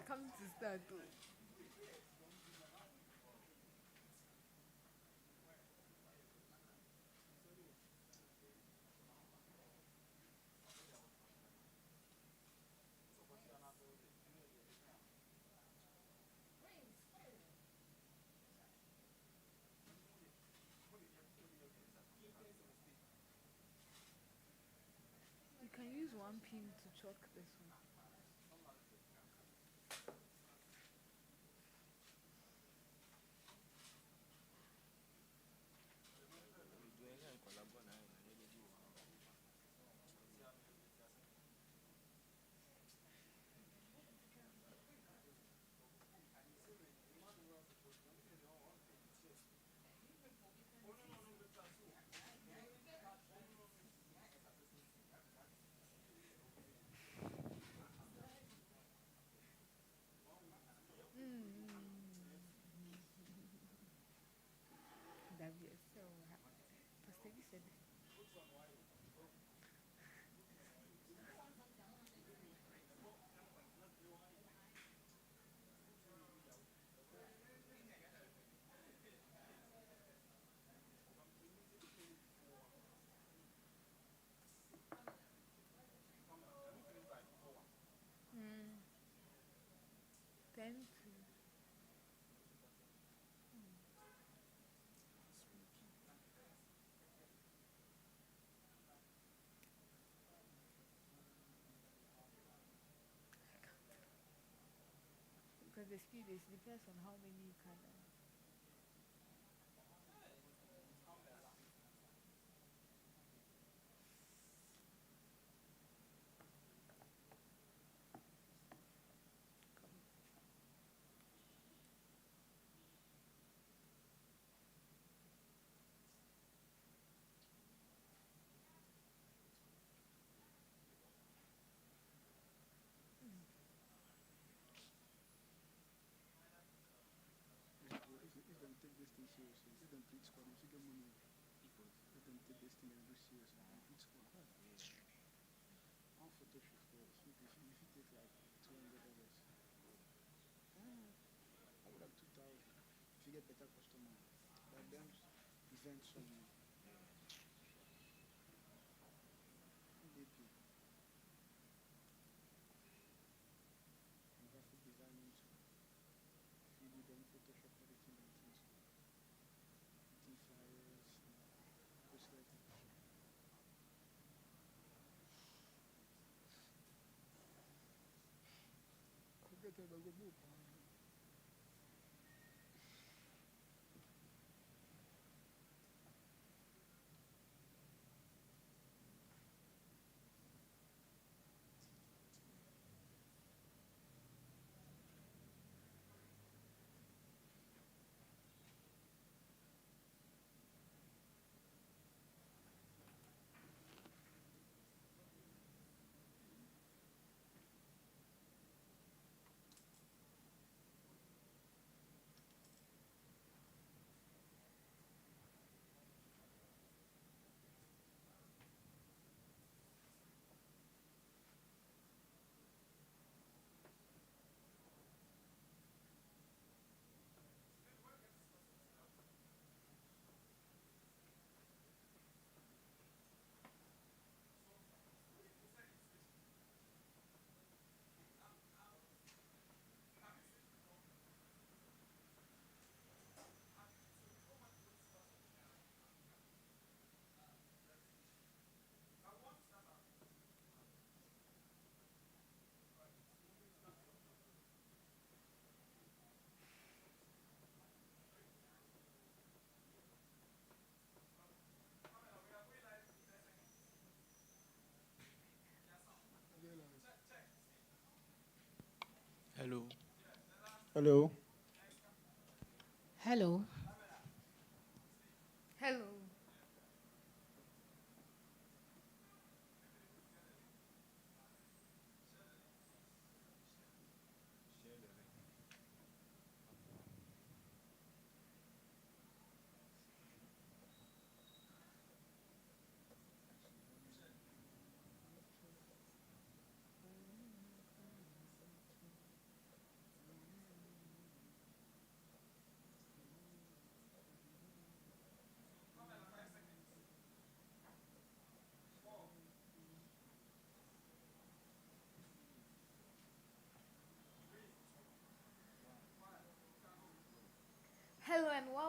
come to start. Oh. You can use one pin to chalk this one. That be so. Pastor, you said it. Mm. 10 to. Because the speed is depends on how many you can. Come. If them take this thing seriously, if them treat squad, if you get money, if them take this thing and do seriously, and treat squad. One photo shoot first. If you take like $200, I would have 2,000. If you get better customer, like them events on DP and graphic designing too. If you do them Photoshop editing and things, flyers, posters. Forget about go move. Hello. Hello. Hello. Hello.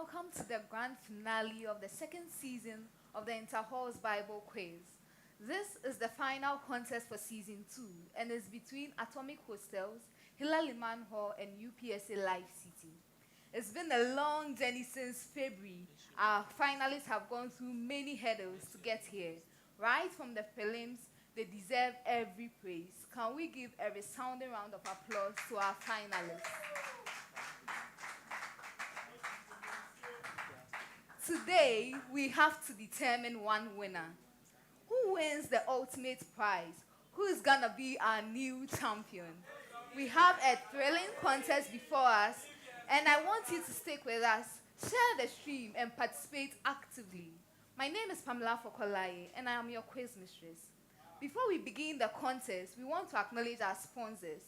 welcome to the grand finale of the second season of the Interhalls Bible Quiz. This is the final contest for season 2 and is between Atomic Hostels, LIMAN Hall, and UPSA LifeCity. It's been a long journey since February. Our finalists have gone through many hurdles to get here. Right from the prelims, they deserve every praise. Can we give a resounding round of applause to our finalists? Today, we have to determine one winner. Who wins the ultimate prize? Who is gonna be our new champion? We have a thrilling contest before us, and I want you to stick with us, share the stream, and participate actively. My name is Pamela Fokolaye, and I am your quiz mistress. Before we begin the contest, we want to acknowledge our sponsors.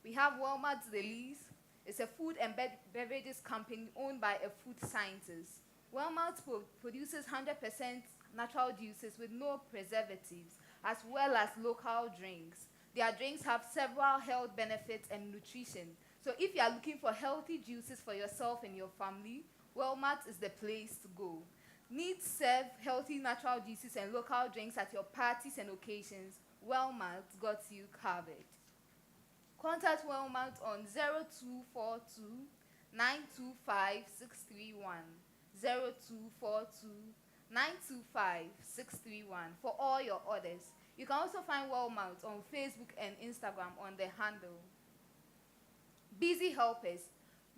We have Walmart's Delice. It's a food and beverages company owned by a food scientist. Walmart produces 100% natural juices with no preservatives, as well as local drinks. Their drinks have several health benefits and nutrition. So if you are looking for healthy juices for yourself and your family, Walmart is the place to go. Need to serve healthy natural juices and local drinks at your parties and occasions? Walmart got you covered. Contact Walmart on 0242 925 631. 0242 925 631 for all your orders. You can also find Walmart on Facebook and Instagram on the handle. Busy Helpers.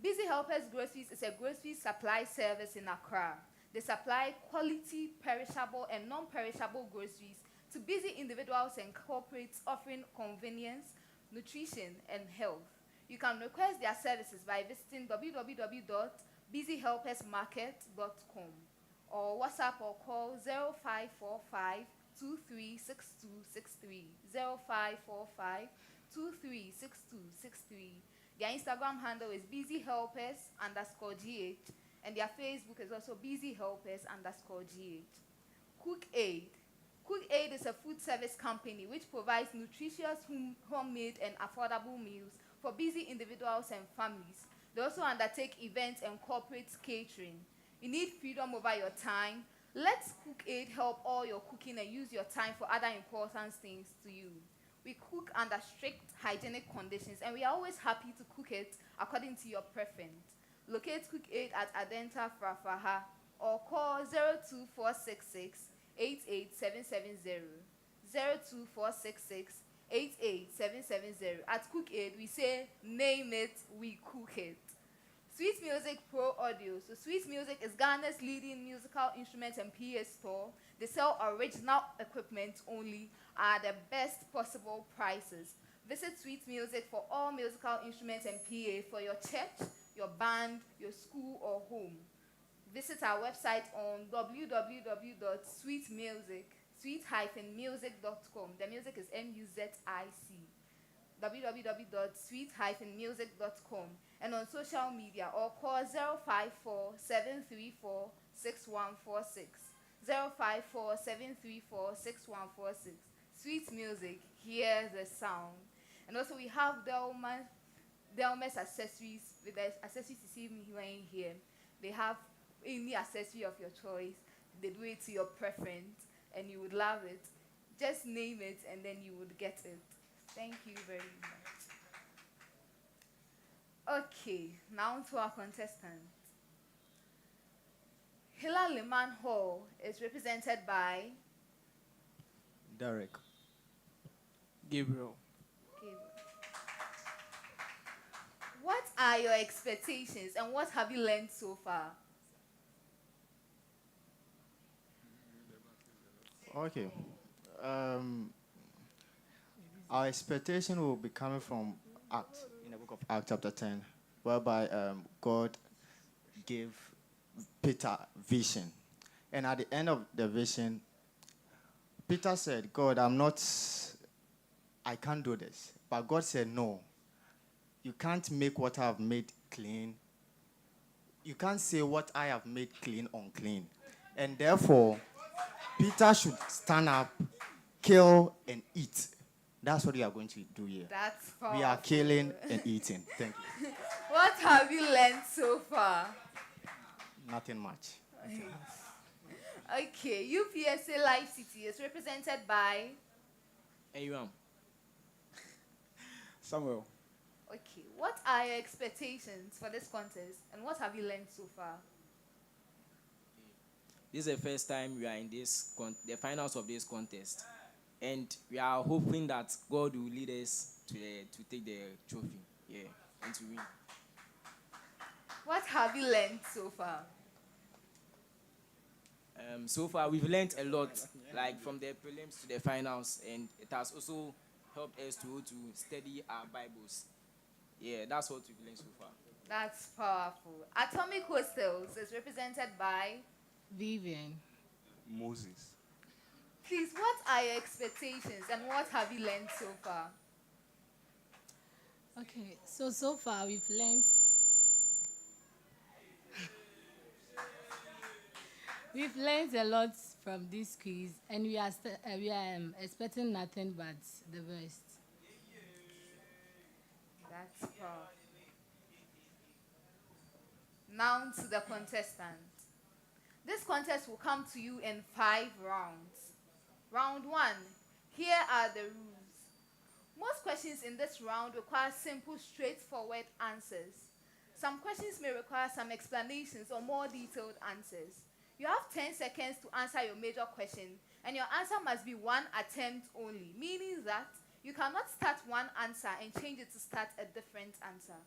Busy Helpers Groceries is a grocery supply service in Accra. They supply quality, perishable, and non-perishable groceries to busy individuals and corporates offering convenience, nutrition, and health. You can request their services by visiting www.busyhelpersmarket.com or WhatsApp or call 0545 236263 0545 236263. Their Instagram handle is busyhelpers_gh, and their Facebook is also busyhelpers_gh. Cook Aid. Cook Aid is a food service company which provides nutritious homemade and affordable meals for busy individuals and families. They also undertake events and corporate catering. You need freedom over your time. Let Cook Aid help all your cooking and use your time for other important things to you. We cook under strict hygienic conditions, and we are always happy to cook it according to your preference. Locate Cook Aid at Adenta Frafaha or call 02466 88770. 02466 88770. At Cook Aid, we say, name it, we cook it. Sweet Music Pro Audio. So Sweet Music is Ghana's leading musical instruments and PA store. They sell original equipment only at the best possible prices. Visit Sweet Music for all musical instruments and PA for your church, your band, your school, or home. Visit our website on www.sweet-music.com. The music is MUZIC. www.sweet-music.com, and on social media or call 054 734 6146. 054 734 6146. Sweet Music, hear the sound. And also we have Delmas accessories. With the accessories you see me wearing here, they have any accessory of your choice. They do it to your preference and you would love it. Just name it and then you would get it. Thank you very much. Okay, now to our contestants. LIMAN Hall is represented by Derek. Gabriel. What are your expectations and what have you learned so far? Okay. Our expectation will be coming from Acts, in the book of Acts chapter 10, whereby God gave Peter vision. And at the end of the vision, Peter said, God, I can't do this. But God said, no, you can't make what I have made clean. You can't say what I have made clean unclean. And therefore, Peter should stand up, kill, and eat. That's what we are going to do here. That's powerful. We are killing and eating. Thank you. What have you learned so far? Nothing much. Okay, UPSA Life City is represented by. Aram. Samuel. Okay, what are your expectations for this contest and what have you learned so far? This is the first time we are in the finals of this contest, and we are hoping that God will lead us to take the trophy, yeah, and to win. What have you learned so far? So far we've learned a lot, like from the prelims to the finals, and it has also helped us to study our Bibles. Yeah, that's what we've learned so far. That's powerful. Atomic Hostels is represented by. Vivian. Moses. Please, what are your expectations and what have you learned so far? Okay, so far we've learned a lot from this quiz, and we are expecting nothing but the best. That's powerful. Now to the contestants. This contest will come to you in 5 rounds. Round 1. Here are the rules. Most questions in this round require simple, straightforward answers. Some questions may require some explanations or more detailed answers. You have 10 seconds to answer your major question, and your answer must be one attempt only, meaning that you cannot start one answer and change it to start a different answer.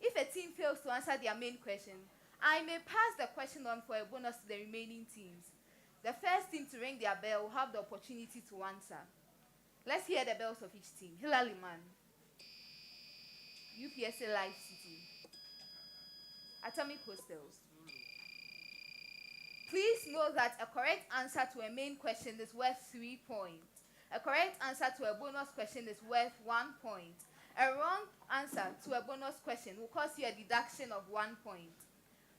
If a team fails to answer their main question, I may pass the question on for a bonus to the remaining teams. The first team to ring their bell will have the opportunity to answer. Let's hear the bells of each team. LIMAN, UPSA Life City, Atomic Hostels. Please note that a correct answer to a main question is worth 3 points. A correct answer to a bonus question is worth 1 point. A wrong answer to a bonus question will cost you a deduction of 1 point.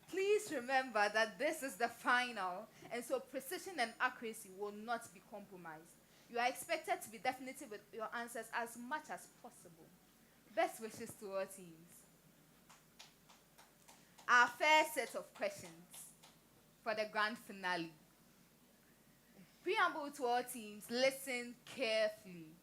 Please remember that this is the final, and so precision and accuracy will not be compromised. You are expected to be definitive with your answers as much as possible. Best wishes to all teams. Our first set of questions for the grand finale. Preamble to all teams, listen carefully.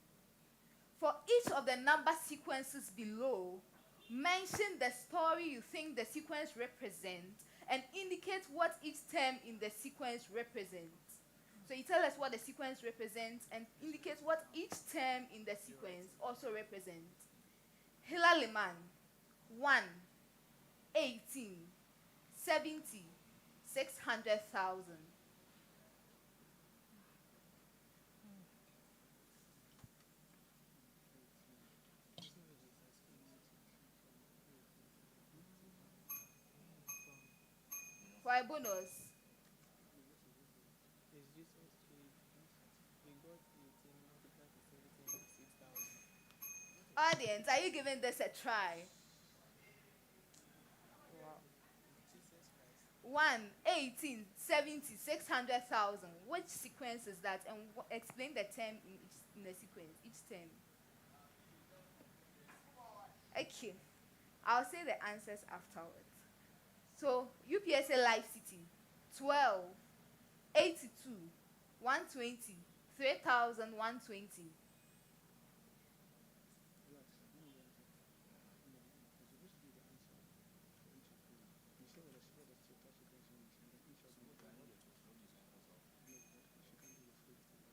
For each of the number sequences below, mention the story you think the sequence represents and indicate what each term in the sequence represents. So you tell us what the sequence represents and indicate what each term in the sequence also represents. LIMAN, 1, 18, 70, 600,000. For a bonus, audience, are you giving this a try? 1, 18, 70, 600,000. Which sequence is that? And explain the term in the sequence, each term. Okay, I'll say the answers afterwards. So, UPSA Life City, 12, 82, 120, 3,120.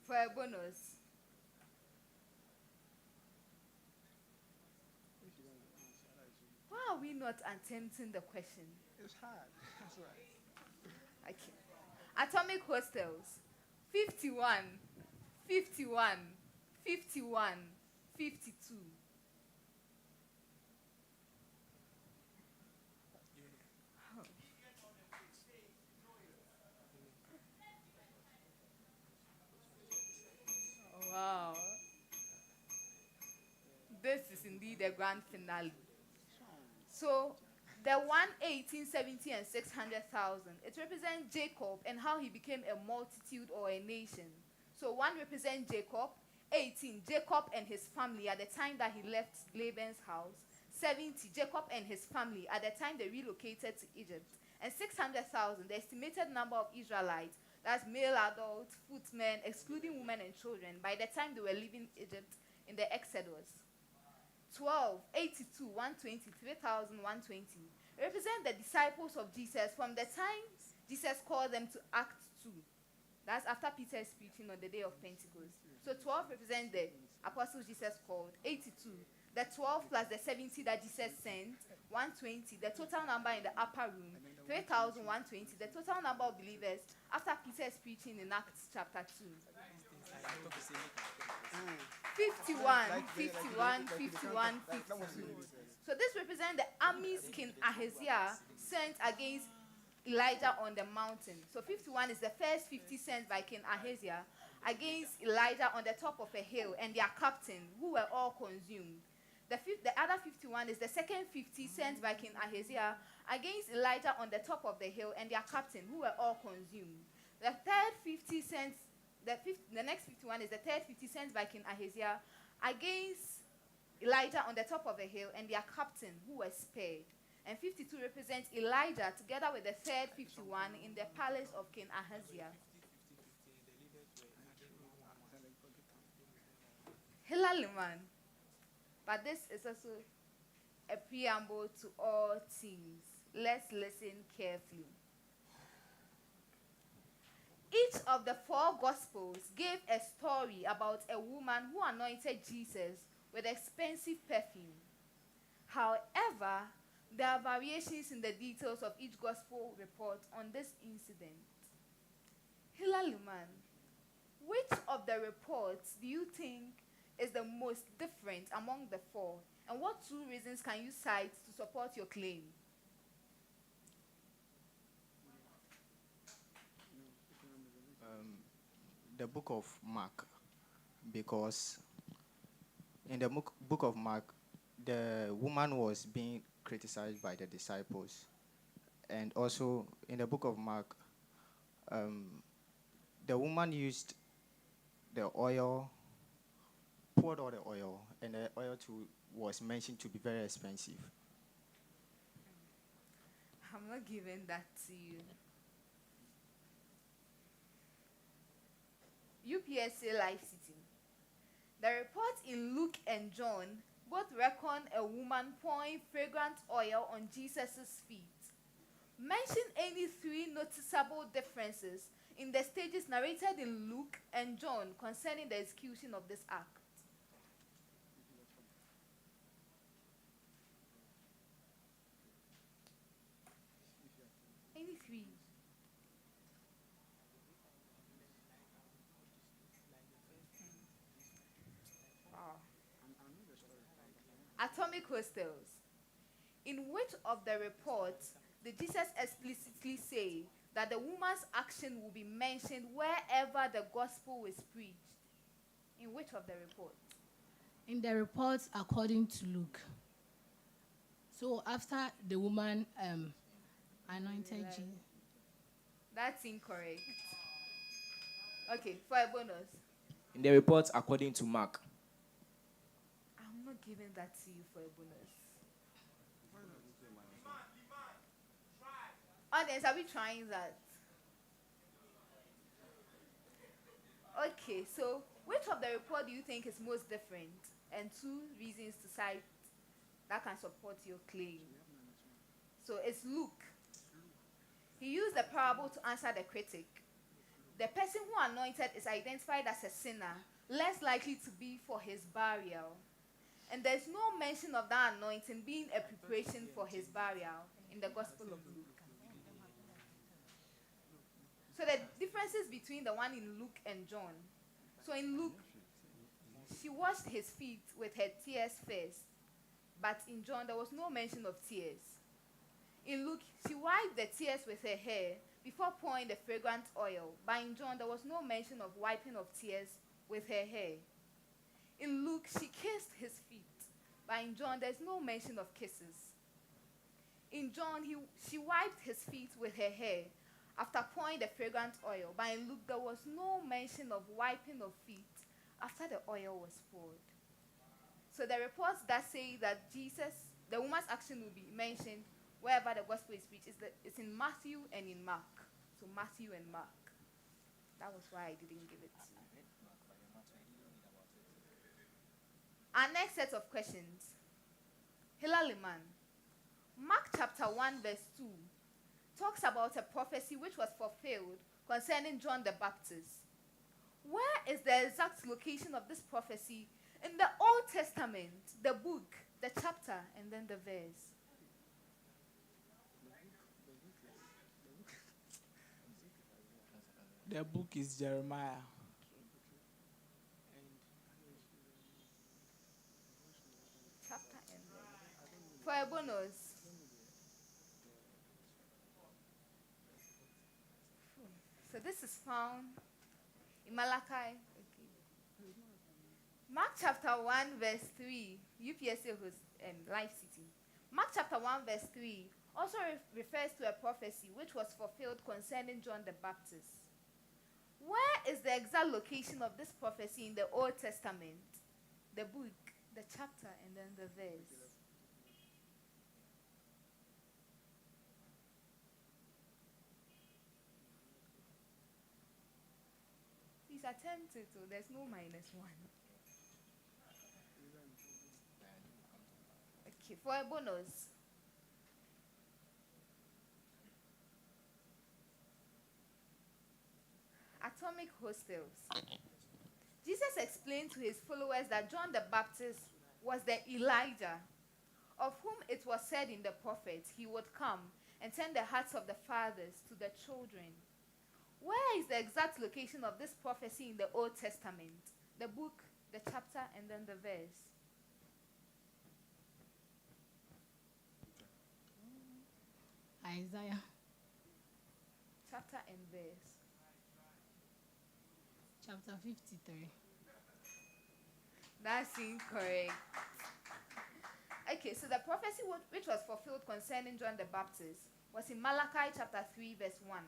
For a bonus. Why are we not attempting the question? It's hard. That's right. Okay. Atomic Hostels, 51, 51, 51, 52. Wow. This is indeed a grand finale. So, the 1, 18, 70, and 600,000, it represents Jacob and how he became a multitude or a nation. So 1 represents Jacob, 18, Jacob and his family at the time that he left Laban's house, 70, Jacob and his family at the time they relocated to Egypt, and 600,000, the estimated number of Israelites, that's male adults, footmen, excluding women and children, by the time they were leaving Egypt in the Exodus. 12, 82, 120, 3,120 represent the disciples of Jesus from the time Jesus called them to Act 2. That's after Peter's preaching on the day of Pentecost. So 12 represents the apostles Jesus called. 82, the 12 plus the 70 that Jesus sent. 120, the total number in the upper room. 3,120, the total number of believers after Peter's preaching in Acts chapter 2. 51, 51, 51, 52. So this represents the armies King Ahaziah sent against Elijah on the mountain. So 51 is the first 50 sent by King Ahaziah against Elijah on the top of a hill and their captain, who were all consumed. The other 51 is the second 50 sent by King Ahaziah against Elijah on the top of the hill and their captain, who were all consumed. The third 50 sent the next 51 is the third 50 sent by King Ahaziah against Elijah on the top of the hill and their captain, who was spared. And 52 represents Elijah together with the third 51 in the palace of King Ahaziah. LIMAN. But this is also a preamble to all things. Let's listen carefully. Each of the four Gospels gave a story about a woman who anointed Jesus with expensive perfume. However, there are variations in the details of each Gospel report on this incident. LIMAN, which of the reports do you think is the most different among the four? And what two reasons can you cite to support your claim? The book of Mark, because in the book of Mark, the woman was being criticized by the disciples. And also in the book of Mark, the woman used the oil, poured all the oil, and the oil too was mentioned to be very expensive. I'm not giving that to you. UPSA LifeCity. The report in Luke and John both reckon a woman pouring fragrant oil on Jesus' feet. Mention any three noticeable differences in the stages narrated in Luke and John concerning the execution of this act. Any three? Wow. Atomic hostels. In which of the reports did Jesus explicitly say that the woman's action will be mentioned wherever the gospel is preached? In which of the reports? In the reports according to Luke. So after the woman anointed Jesus. That's incorrect. Okay, for a bonus. In the report according to Mark. I'm not giving that to you for a bonus. Audience, are we trying that? Okay, so which of the report do you think is most different? And two reasons to cite that can support your claim. So it's Luke. He used the parable to answer the critic. The person who anointed is identified as a sinner, less likely to be for his burial. And there's no mention of that anointing being a preparation for his burial in the Gospel of Luke. So the differences between the one in Luke and John. So in Luke, she washed his feet with her tears first. But in John, there was no mention of tears. In Luke, she wiped the tears with her hair before pouring the fragrant oil. But in John, there was no mention of wiping of tears with her hair. In Luke, she kissed his feet. But in John, there's no mention of kisses. In John, she wiped his feet with her hair after pouring the fragrant oil. But in Luke, there was no mention of wiping of feet after the oil was poured. So the reports that say that the woman's action will be mentioned wherever the gospel is preached. It's in Matthew and in Mark. So Matthew and Mark. That was why I didn't give it to you. Our next set of questions. LIMAN. Mark chapter 1 verse 2 talks about a prophecy which was fulfilled concerning John the Baptist. Where is the exact location of this prophecy in the Old Testament, the book, the chapter, and then the verse? The book is Jeremiah. Chapter and verse. For a bonus. So this is found in Malachi. Okay. Mark chapter 1 verse 3. UPSA host LifeCity. Mark chapter 1 verse 3 also refers to a prophecy which was fulfilled concerning John the Baptist. Where is the exact location of this prophecy in the Old Testament? The book, the chapter, and then the verse. Please attempt it, so there's no -1. Okay, for a bonus. Atomic hostels. Jesus explained to his followers that John the Baptist was the Elijah, of whom it was said in the prophets he would come and turn the hearts of the fathers to the children. Where is the exact location of this prophecy in the Old Testament? The book, the chapter, and then the verse. Isaiah Chapter and verse. chapter 53. That's incorrect. Okay, so the prophecy which was fulfilled concerning John the Baptist was in Malachi chapter 3 verse 1.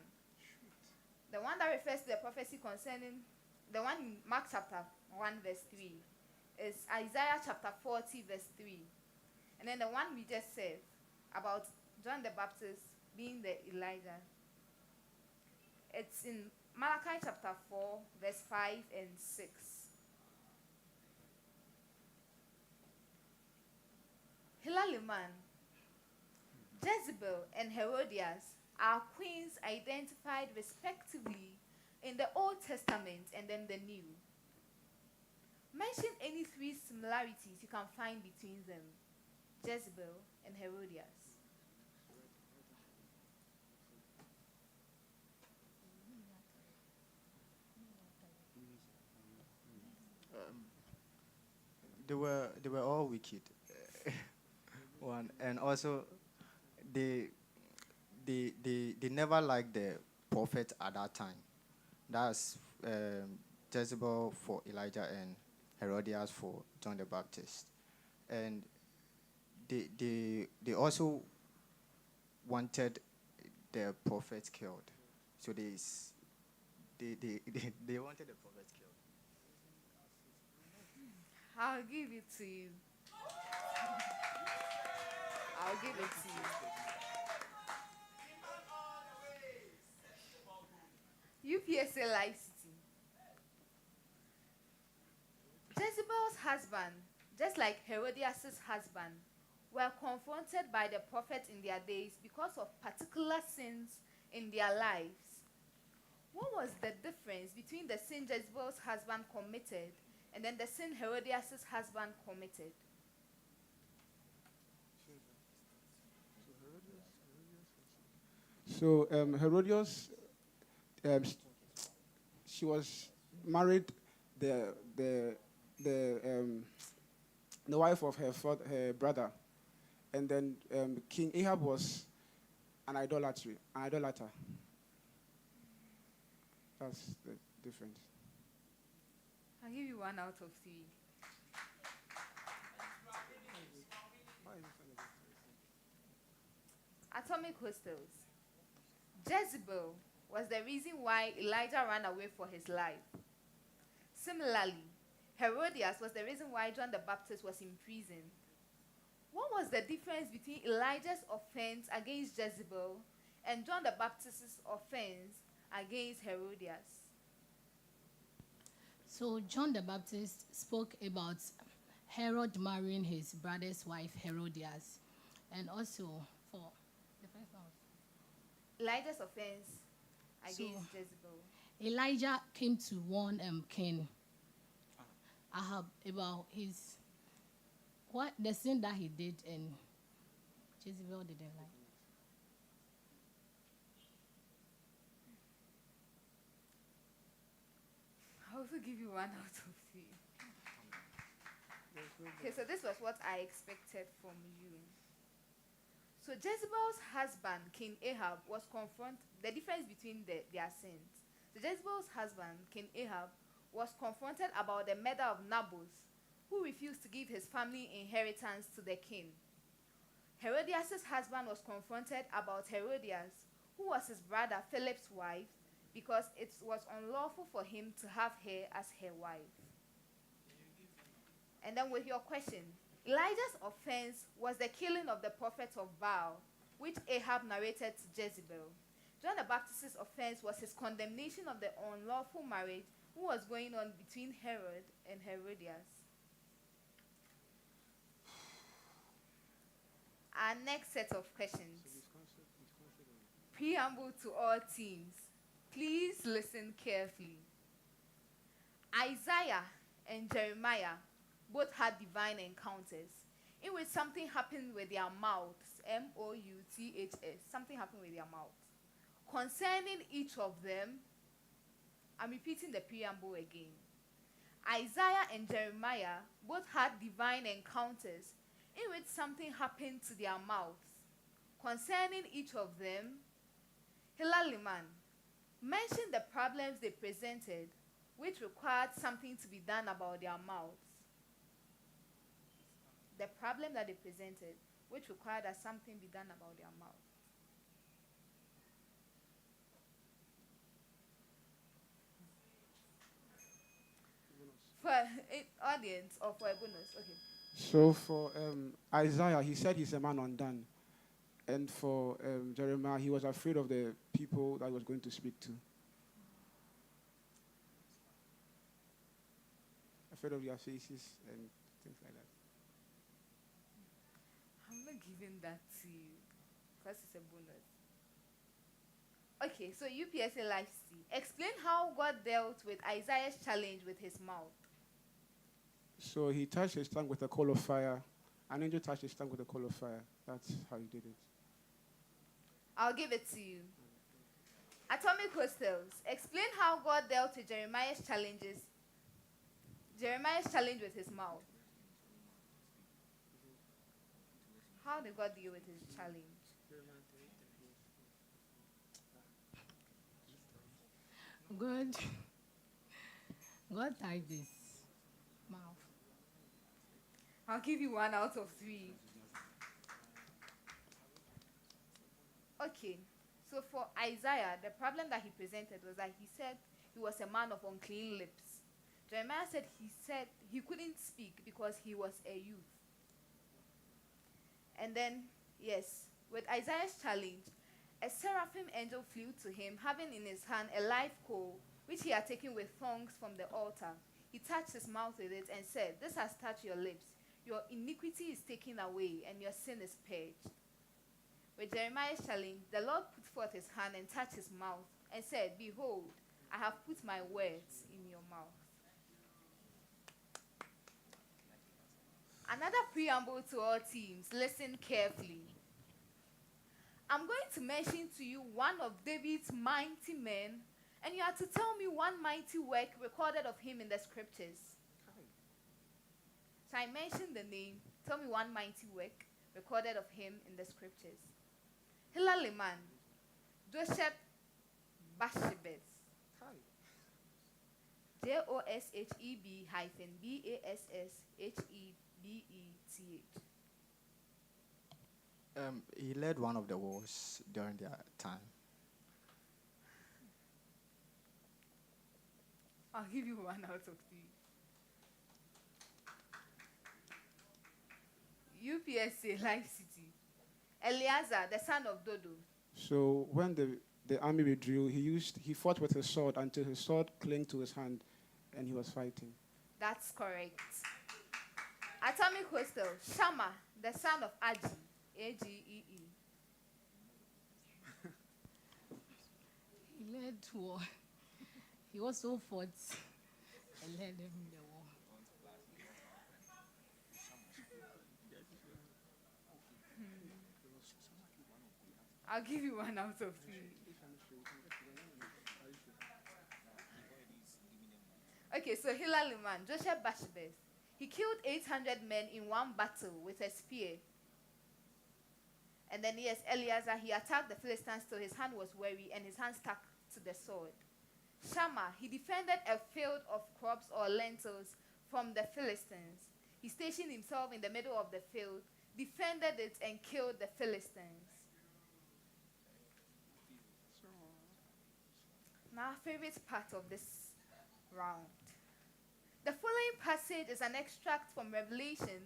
The one that refers to the prophecy concerning, the one in Mark chapter 1 verse 3 is Isaiah chapter 40 verse 3. And then the one we just said about John the Baptist being the Elijah, it's in Malachi chapter 4 verse 5 and 6. LIMAN. Jezebel and Herodias are queens identified respectively in the Old Testament and then the New. Mention any 3 similarities you can find between them. Jezebel and Herodias. They were all wicked. One, and also they never liked the prophet at that time. That's Jezebel for Elijah and Herodias for John the Baptist. And they also wanted the prophet killed. So they wanted the prophet killed. I'll give it to you. I'll give it to you. UPSA LifeCity. Jezebel's husband, just like Herodias' husband, were confronted by the prophet in their days because of particular sins in their lives. What was the difference between the sin Jezebel's husband committed and then the sin Herodias' husband committed? So Herodias, she was married the wife of her brother, and then King Ahab was an idolater. That's the difference. I'll give you 1 out of 3. Atomic hostels. Jezebel was the reason why Elijah ran away for his life. Similarly, Herodias was the reason why John the Baptist was in prison. What was the difference between Elijah's offense against Jezebel and John the Baptist's offense against Herodias? So John the Baptist spoke about Herod marrying his brother's wife Herodias, and also for the first one. Elijah's offense against So- Jezebel. Elijah came to warn King Ahab about his what the sin that he did, and Jezebel didn't like. I also give you 1 out of 3. Okay, so this was what I expected from you. So Jezebel's husband, King Ahab, was confronted. The difference between their sins. So Jezebel's husband, King Ahab, was confronted about the murder of Naboth, who refused to give his family inheritance to the king. Herodias' husband was confronted about Herodias, who was his brother Philip's wife, because it was unlawful for him to have her as her wife. And then with your question, Elijah's offense was the killing of the prophets of Baal, which Ahab narrated to Jezebel. John the Baptist's offense was his condemnation of the unlawful marriage who was going on between Herod and Herodias. Our next set of questions. Preamble to all teams. Please listen carefully. Isaiah and Jeremiah both had divine encounters in which something happened with their mouths. M-O-U-T-H-S. Something happened with their mouths. Concerning each of them, I'm repeating the preamble again. Isaiah and Jeremiah both had divine encounters in which something happened to their mouths. Concerning each of them, LIMAN mentioned the problems they presented, which required something to be done about their mouths. The problem that they presented, which required that something be done about their mouths. For audience or for a bonus, okay. So for Isaiah, he said he's a man undone. And for Jeremiah, he was afraid of the people that he was going to speak to. Afraid of their faces and things like that. I'm not giving that to you because it's a bonus. Okay, so UPSA LifeCity. Explain how God dealt with Isaiah's challenge with his mouth. So he touched his tongue with a coal of fire. An angel touched his tongue with a coal of fire. That's how he did it. I'll give it to you. Atomic Hostels. Explain how God dealt with Jeremiah's challenge with his mouth. How did God deal with his challenge? God tied his mouth. I'll give you 1 out of 3. Okay, so for Isaiah, the problem that he presented was that he said he was a man of unclean lips. Jeremiah said he couldn't speak because he was a youth. And then, yes, with Isaiah's challenge, a seraphim angel flew to him, having in his hand a live coal, which he had taken with thongs from the altar. He touched his mouth with it and said, "This has touched your lips. Your iniquity is taken away, and your sin is purged." With Jeremiah's challenge, the Lord put forth his hand and touched his mouth and said, "Behold, I have put my words in your mouth." Another preamble to all teams. Listen carefully. I'm going to mention to you one of David's mighty men, and you are to tell me one mighty work recorded of him in the scriptures. So I mentioned the name. Tell me one mighty work recorded of him in the scriptures. LIMAN, Joseph Bashebeth. JOSHEB-BASSHEBETH. He led one of the wars during their time. I'll give you 1 out of 3. UPSA LifeCity. Eleazar, the son of Dodo. So when the army withdrew, he fought with his sword until his sword clung to his hand, and he was fighting. That's correct. Atomic Hostel, Shammah, the son of Agi, Agee. He led war. He also fought and led them in the war. I'll give you 1 out of 3. Okay, so Hila Liman, Joshua Bashbeth. He killed 800 men in one battle with a spear. And then, yes, Eleazar, he attacked the Philistines till his hand was weary and his hand stuck to the sword. Shammah, he defended a field of crops or lentils from the Philistines. He stationed himself in the middle of the field, defended it, and killed the Philistines. Now, our favorite part of this round. The following passage is an extract from Revelation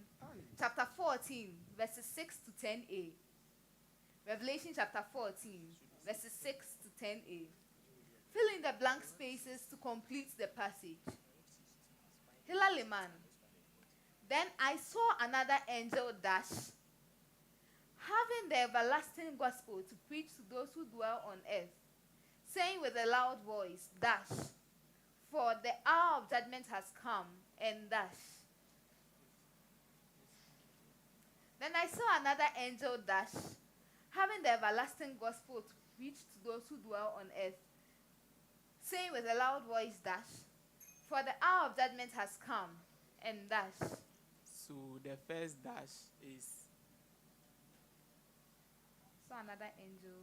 chapter 14, verses 6 to 10a. Revelation chapter 14, verses 6 to 10a. Fill in the blank spaces to complete the passage. Hila Liman. Then I saw another angel dash, having the everlasting gospel to preach to those who dwell on earth, saying with a loud voice, dash, for the hour of judgment has come, and dash. Then I saw another angel dash, having the everlasting gospel to preach to those who dwell on earth, saying with a loud voice, dash, for the hour of judgment has come, and dash. So the first dash is So another angel.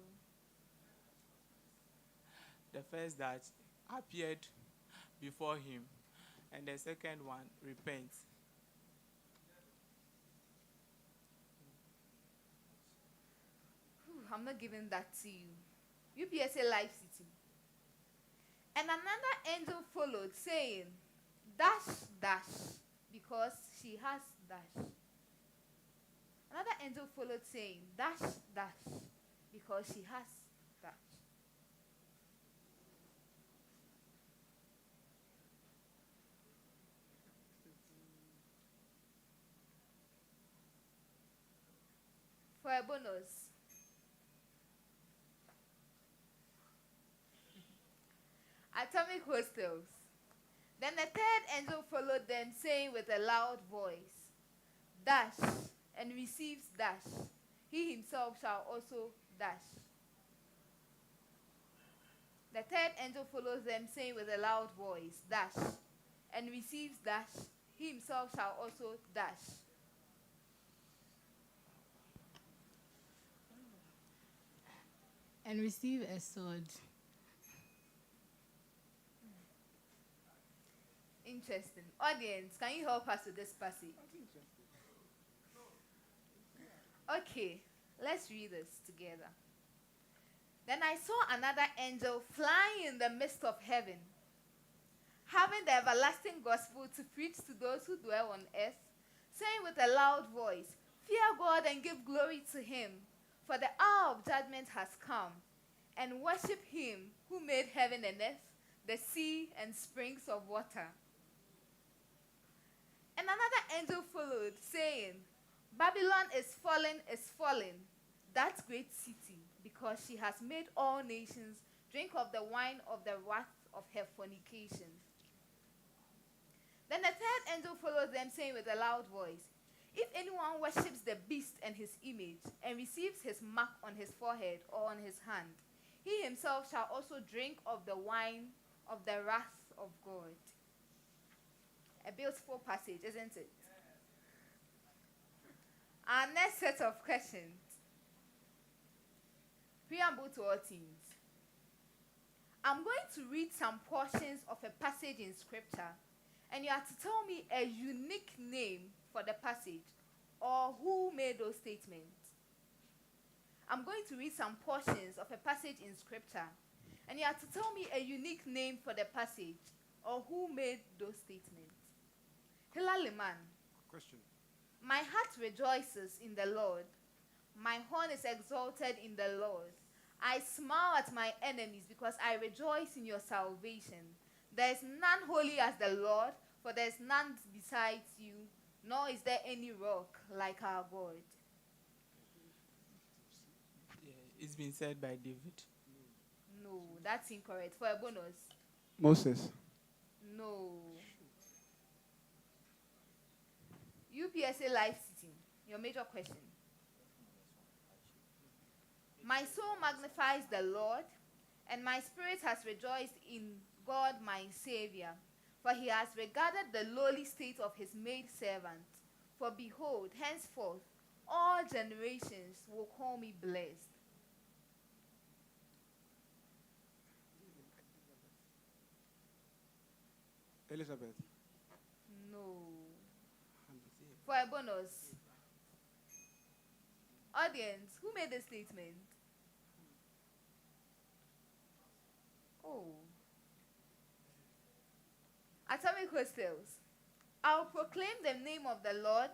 the first dash appeared before him, and the second one repent. I'm not giving that to you. UPSA LifeCity. And another angel followed, saying, dash, dash, because she has dash. Another angel followed, saying, dash, dash, because she has dash. For a bonus, Atomic Hostels. Then the third angel followed them, saying with a loud voice, dash, and receives dash. He himself shall also dash. The third angel follows them, saying with a loud voice, dash, and receives dash. He himself shall also dash. And receive a sword. Interesting. Audience, can you help us with this passage? Okay, let's read this together. Then I saw another angel flying in the midst of heaven, having the everlasting gospel to preach to those who dwell on earth, saying with a loud voice, fear God and give glory to him, for the hour of judgment has come, and worship him who made heaven and earth, the sea and springs of water. And another angel followed, saying, Babylon is fallen, that great city, because she has made all nations drink of the wine of the wrath of her fornication. Then the third angel followed them, saying with a loud voice, if anyone worships the beast and his image, and receives his mark on his forehead or on his hand, he himself shall also drink of the wine of the wrath of God. A beautiful passage, isn't it? Our next set of questions. Preamble to all teams. I'm going to read some portions of a passage in scripture, and you have to tell me a unique name for the passage or who made those statements. I'm going to read some portions of a passage in scripture, and you have to tell me a unique name for the passage or who made those statements. Hila Liman. Question. My heart rejoices in the Lord. My horn is exalted in the Lord. I smile at my enemies because I rejoice in your salvation. There is none holy as the Lord, for there is none besides you, nor is there any rock like our God. Yeah, it's been said by David. No, that's incorrect. For a bonus, Moses. no. UPSA LifeCity, your major question. My soul magnifies the Lord, and my spirit has rejoiced in God my Savior, for he has regarded the lowly state of his maidservant. For behold, henceforth all generations will call me blessed. Elizabeth. No. For a bonus, audience, who made the statement? Oh. Atomic Hostels. I'll proclaim the name of the Lord,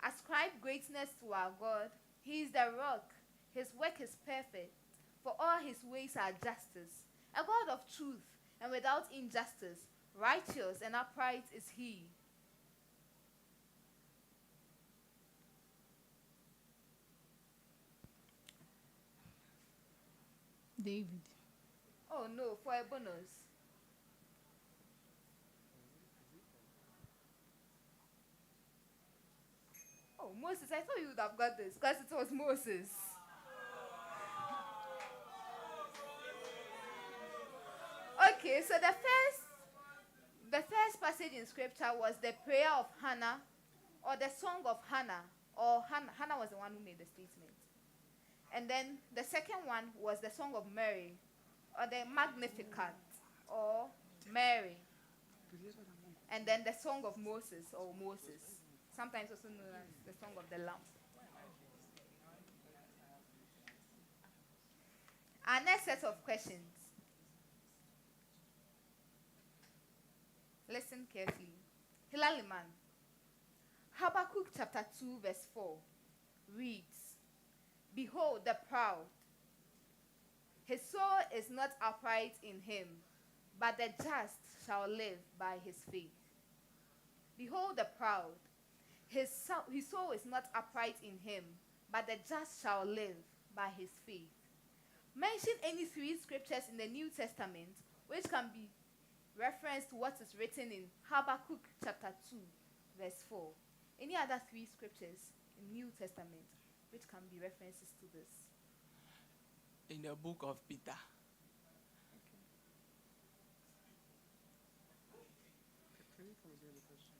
ascribe greatness to our God. He is the rock. His work is perfect, for all his ways are justice. A God of truth and without injustice, righteous and upright is he. David. Oh no, for a bonus. Oh, Moses, I thought you would have got this because it was Moses. Okay, so the first passage in scripture was the prayer of Hannah, or the song of Hannah, or Hannah was the one who made the statement. And then the second one was the song of Mary, or the Magnificat, or Mary. And then the song of Moses, or Moses, sometimes also known as the song of the Lamb. Our next set of questions. Listen carefully. LIMAN. Habakkuk chapter 2 verse 4 reads, Behold the proud. His soul is not upright in him, but the just shall live by his faith. Behold the proud. His soul is not upright in him, but the just shall live by his faith. Mention any three scriptures in the New Testament which can be referenced to what is written in Habakkuk chapter 2 verse 4. Any other three scriptures in New Testament which can be references to this? In the book of Peter. Can you come again the question?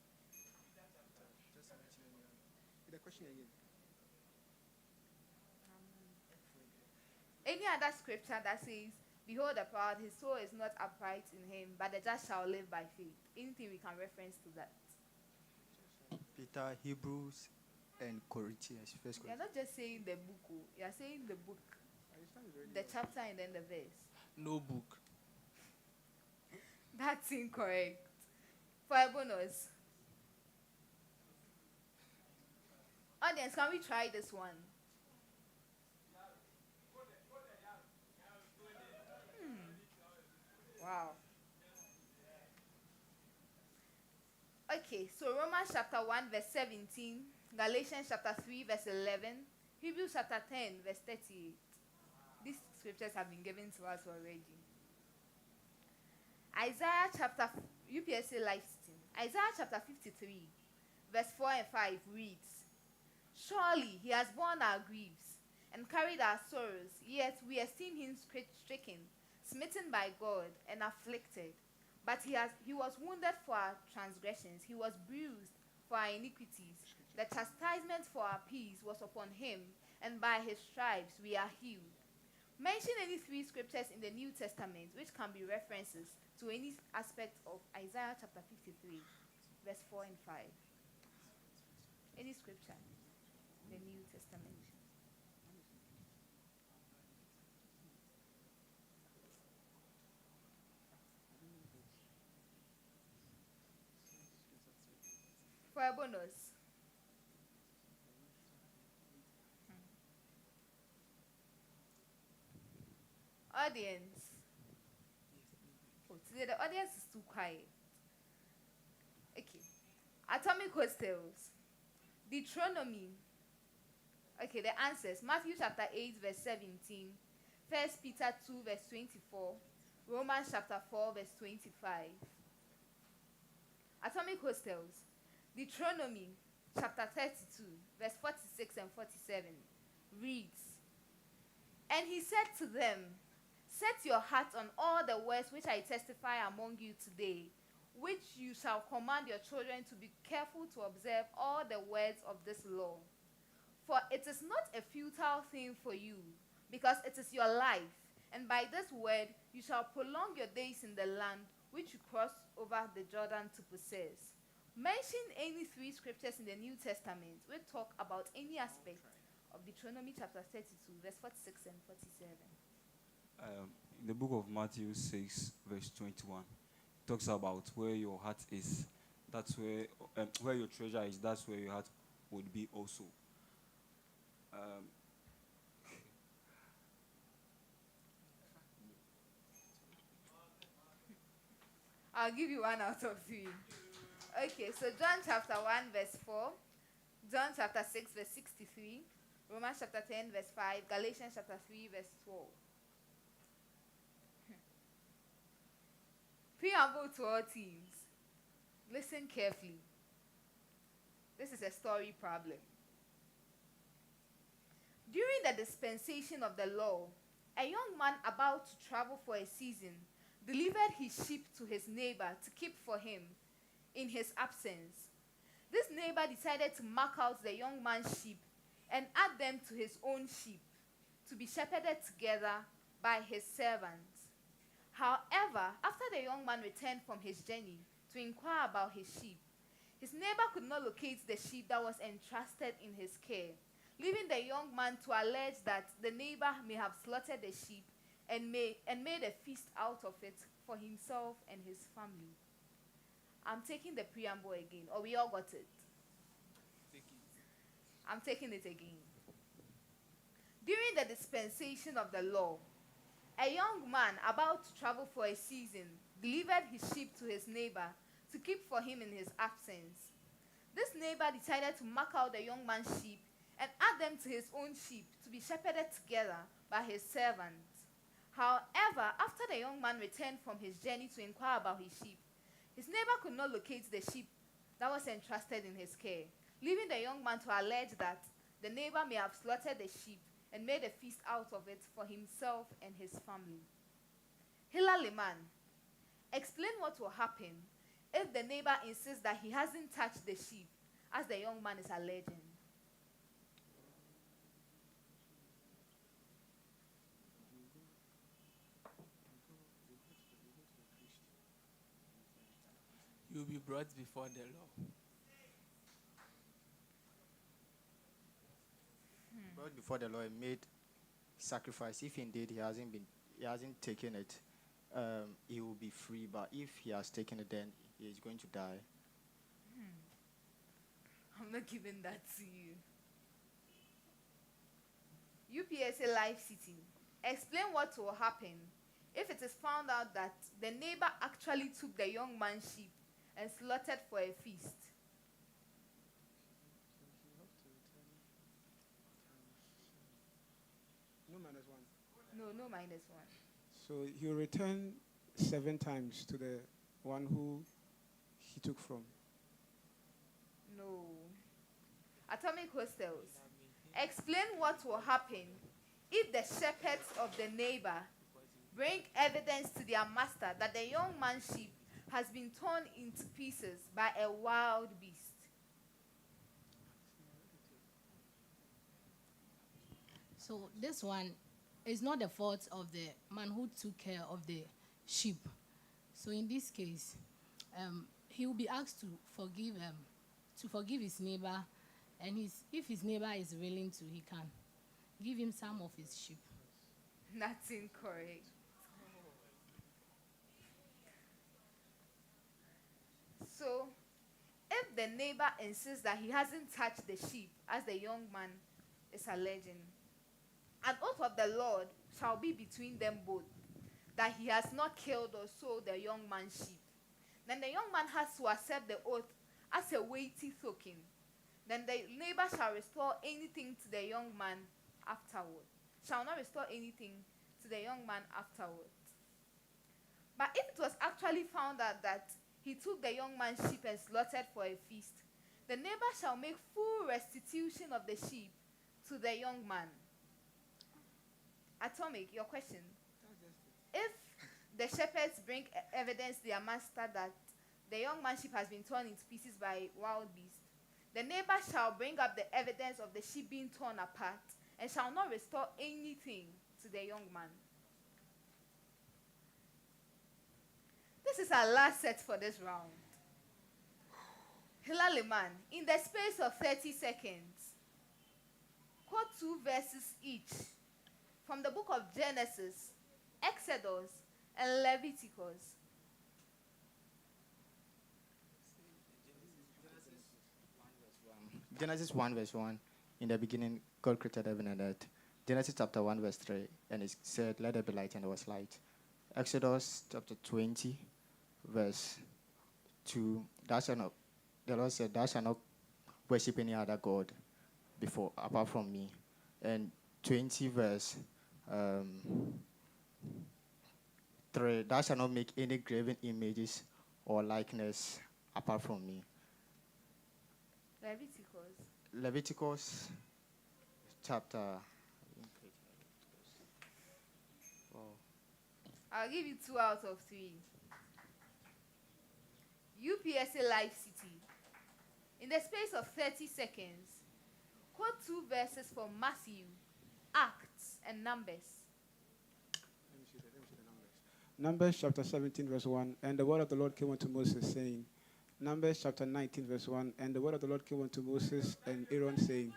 The question again. Any other scripture that says, Behold the proud, his soul is not upright in him, but the just shall live by faith. Anything we can reference to that? Peter, Hebrews, and Corinthians. First You're Corinthians. not just saying the book, you're saying the book, the chapter, and then the verse. No book. That's incorrect. For a bonus. Audience, can we try this one? Wow. Okay, so Romans chapter 1 verse 17, Galatians chapter 3 verse 11, Hebrews chapter 10 verse 38. These scriptures have been given to us already. Isaiah chapter, UPSA LifeCity, Isaiah chapter 53 verse 4 and 5 reads, Surely he has borne our griefs and carried our sorrows, yet we esteem him stricken, smitten by God, and afflicted. But he was wounded for our transgressions, he was bruised for our iniquities. The chastisement for our peace was upon him, and by his stripes we are healed. Mention any three scriptures in the New Testament which can be references to any aspect of Isaiah chapter 53, verse 4 and 5. Any scripture in the New Testament. For a bonus. audience. Oh, today the audience is too quiet. Okay. Atomic hostels. Deuteronomy. Okay, the answers. Matthew chapter 8, verse 17. 1 Peter 2, verse 24. Romans chapter 4, verse 25. Atomic hostels. Deuteronomy chapter 32, verse 46 and 47 reads, "And he said to them, set your heart on all the words which I testify among you today, which you shall command your children to be careful to observe all the words of this law. For it is not a futile thing for you, because it is your life, and by this word you shall prolong your days in the land which you cross over the Jordan to possess." Mention any three scriptures in the New Testament which talk about any aspect of Deuteronomy chapter 32, verse 46 and 47. In the book of Matthew 6, verse 21, it talks about where your heart is. That's where your treasure is. That's where your heart would be also. I'll give you 1 out of 3. Okay, so John chapter 1, verse 4, John chapter 6, verse 63, Romans chapter 10, verse 5, Galatians chapter 3, verse 12. Preamble to all teams. Listen carefully. This is a story problem. During the dispensation of the law, a young man about to travel for a season delivered his sheep to his neighbor to keep for him in his absence. This neighbor decided to mark out the young man's sheep and add them to his own sheep to be shepherded together by his servants. However, after the young man returned from his journey to inquire about his sheep, his neighbor could not locate the sheep that was entrusted in his care, leaving the young man to allege that the neighbor may have slaughtered the sheep and made a feast out of it for himself and his family. I'm taking the preamble again, or we all got it? I'm taking it again. During the dispensation of the law, a young man about to travel for a season delivered his sheep to his neighbor to keep for him in his absence. This neighbor decided to mark out the young man's sheep and add them to his own sheep to be shepherded together by his servants. However, after the young man returned from his journey to inquire about his sheep, his neighbor could not locate the sheep that was entrusted in his care, leaving the young man to allege that the neighbor may have slaughtered the sheep and made a feast out of it for himself and his family. LIMAN, explain what will happen if the neighbor insists that he hasn't touched the sheep, as the young man is alleging. You'll be brought before the law. Brought before the law and made sacrifice. If indeed he hasn't taken it, he will be free. But if he has taken it, then he is going to die. I'm not giving that to you. UPSA LifeCity, explain what will happen if it is found out that the neighbor actually took the young man's sheep and slaughtered for a feast. No minus 1. No minus 1. So he'll return 7 times to the one who he took from. No. Atomic hostels, explain what will happen if the shepherds of the neighbor bring evidence to their master that the young man's sheep has been torn into pieces by a wild beast. So this one is not the fault of the man who took care of the sheep. So in this case, he will be asked to forgive his neighbor, and if his neighbor is willing to, he can give him some of his sheep. That's incorrect. So, if the neighbor insists that he hasn't touched the sheep, as the young man is alleging, an oath of the Lord shall be between them both, that he has not killed or sold the young man's sheep. Then the young man has to accept the oath as a weighty token. Then the neighbor shall restore anything to the young man afterward. Shall not restore anything to the young man afterward. But if it was actually found out that he took the young man's sheep and slaughtered for a feast, the neighbor shall make full restitution of the sheep to the young man. Atomic, your question. If the shepherds bring evidence to their master that the young man's sheep has been torn into pieces by wild beasts, the neighbor shall bring up the evidence of the sheep being torn apart and shall not restore anything to the young man. This is our last set for this round. LIMAN, in the space of 30 seconds, quote 2 verses each from the book of Genesis, Exodus, and Leviticus. Genesis 1 verse 1. In the beginning, God created heaven and earth. Genesis chapter 1 verse 3. And it said, let there be light, and there was light. Exodus chapter 20 verse 2. The Lord said, thou shalt not worship any other God apart from me. And 20 verse 3. Thou shalt not make any graven images or likeness apart from me. Leviticus chapter. I'll give you 2 out of 3. UPSA LifeCity. In the space of 30 seconds, quote 2 verses from Matthew, Acts, and Numbers. Let me see the numbers. Numbers chapter 17 verse 1. And the word of the Lord came unto Moses, saying. Numbers chapter 19 verse 1. And the word of the Lord came unto Moses and Aaron, saying.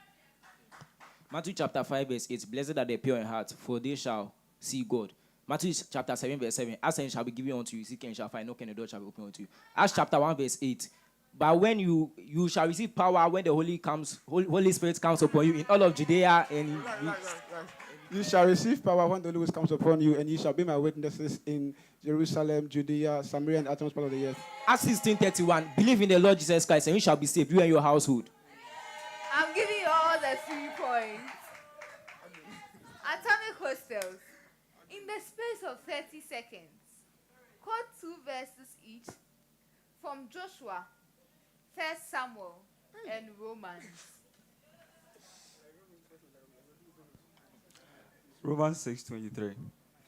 Matthew chapter 5 verse 8. Blessed are the pure in heart, for they shall see God. Matthew chapter 7 verse 7. Ask and it shall be given unto you. Seek and you shall find. Knock and the door shall be opened unto you. Acts chapter 1 verse 8. But when you shall receive power when the Holy Spirit comes upon you in all of Judea and You shall receive power when the Holy Ghost comes upon you, and you shall be my witnesses in Jerusalem, Judea, Samaria, and the uttermost part of the earth. Acts 16:31. Believe in the Lord Jesus Christ, and you shall be saved, you and your household. I'm giving you all the 3 points. Atomic hostels. In the space of 30 seconds, quote 2 verses each from Joshua, 1 Samuel, and Romans. Romans 6:23.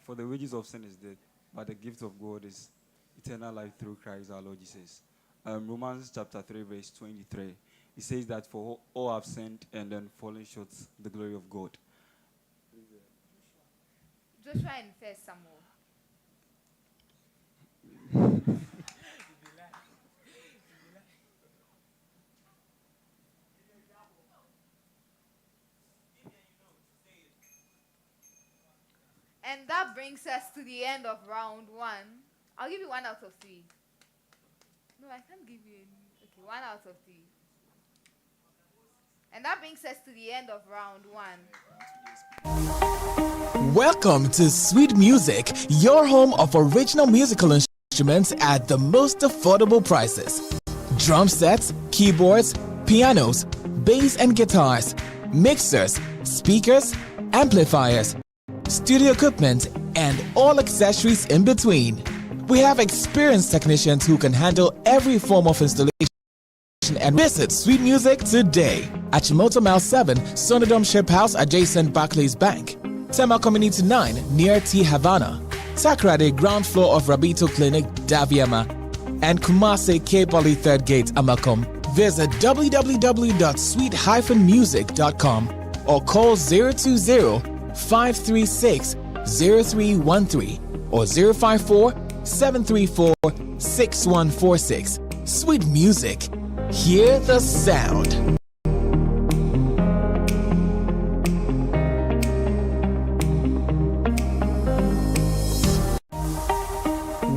For the wages of sin is death, but the gift of God is eternal life through Christ our Lord Jesus. Romans chapter 3 verse 23. It says that for all have sinned and then fallen short the glory of God. Joshua and 1 Samuel. And that brings us to the end of round 1. I'll give you 1 out of 3. No, I can't give you any. Okay, 1 out of 3. And that brings us to the end of round 1. Welcome to Sweet Music, your home of original musical instruments at the most affordable prices. Drum sets, keyboards, pianos, bass and guitars, mixers, speakers, amplifiers, studio equipment, and all accessories in between. We have experienced technicians who can handle every form of installation. And visit Sweet Music today at Chimoto Mile 7, Sonodom Ship House adjacent Barclays Bank, Tema Community 9 near T Havana, Takrade ground floor of Rabito Clinic, Daviama, and Kumase K Poly 3rd Gate, Amakom. Visit www.sweet-music.com or call 020-536-0313 or 054-734-6146. Sweet Music. Hear the sound.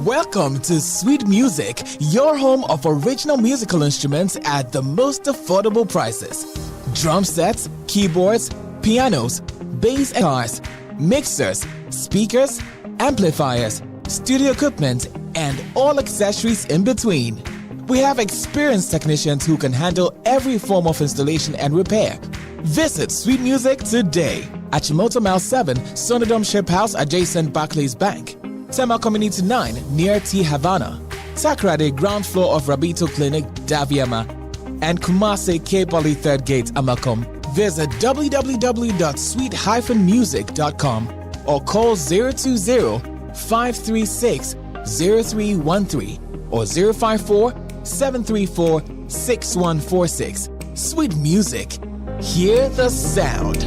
Welcome to Sweet Music, your home of original musical instruments at the most affordable prices. Drum sets, keyboards, pianos, bass and guitars, mixers, speakers, amplifiers, studio equipment, and all accessories in between. We have experienced technicians who can handle every form of installation and repair. Visit Sweet Music today at Chimoto Mile 7, Sonodom Ship House adjacent Barclays Bank, Tema Community 9 near T Havana, Takrade ground floor of Rabito Clinic, Daviama, and Kumasi K Poly 3rd Gate, Amakom. Visit www.sweet-music.com or call 020-536-0313 or 054-734-6146. Sweet Music. Hear the sound.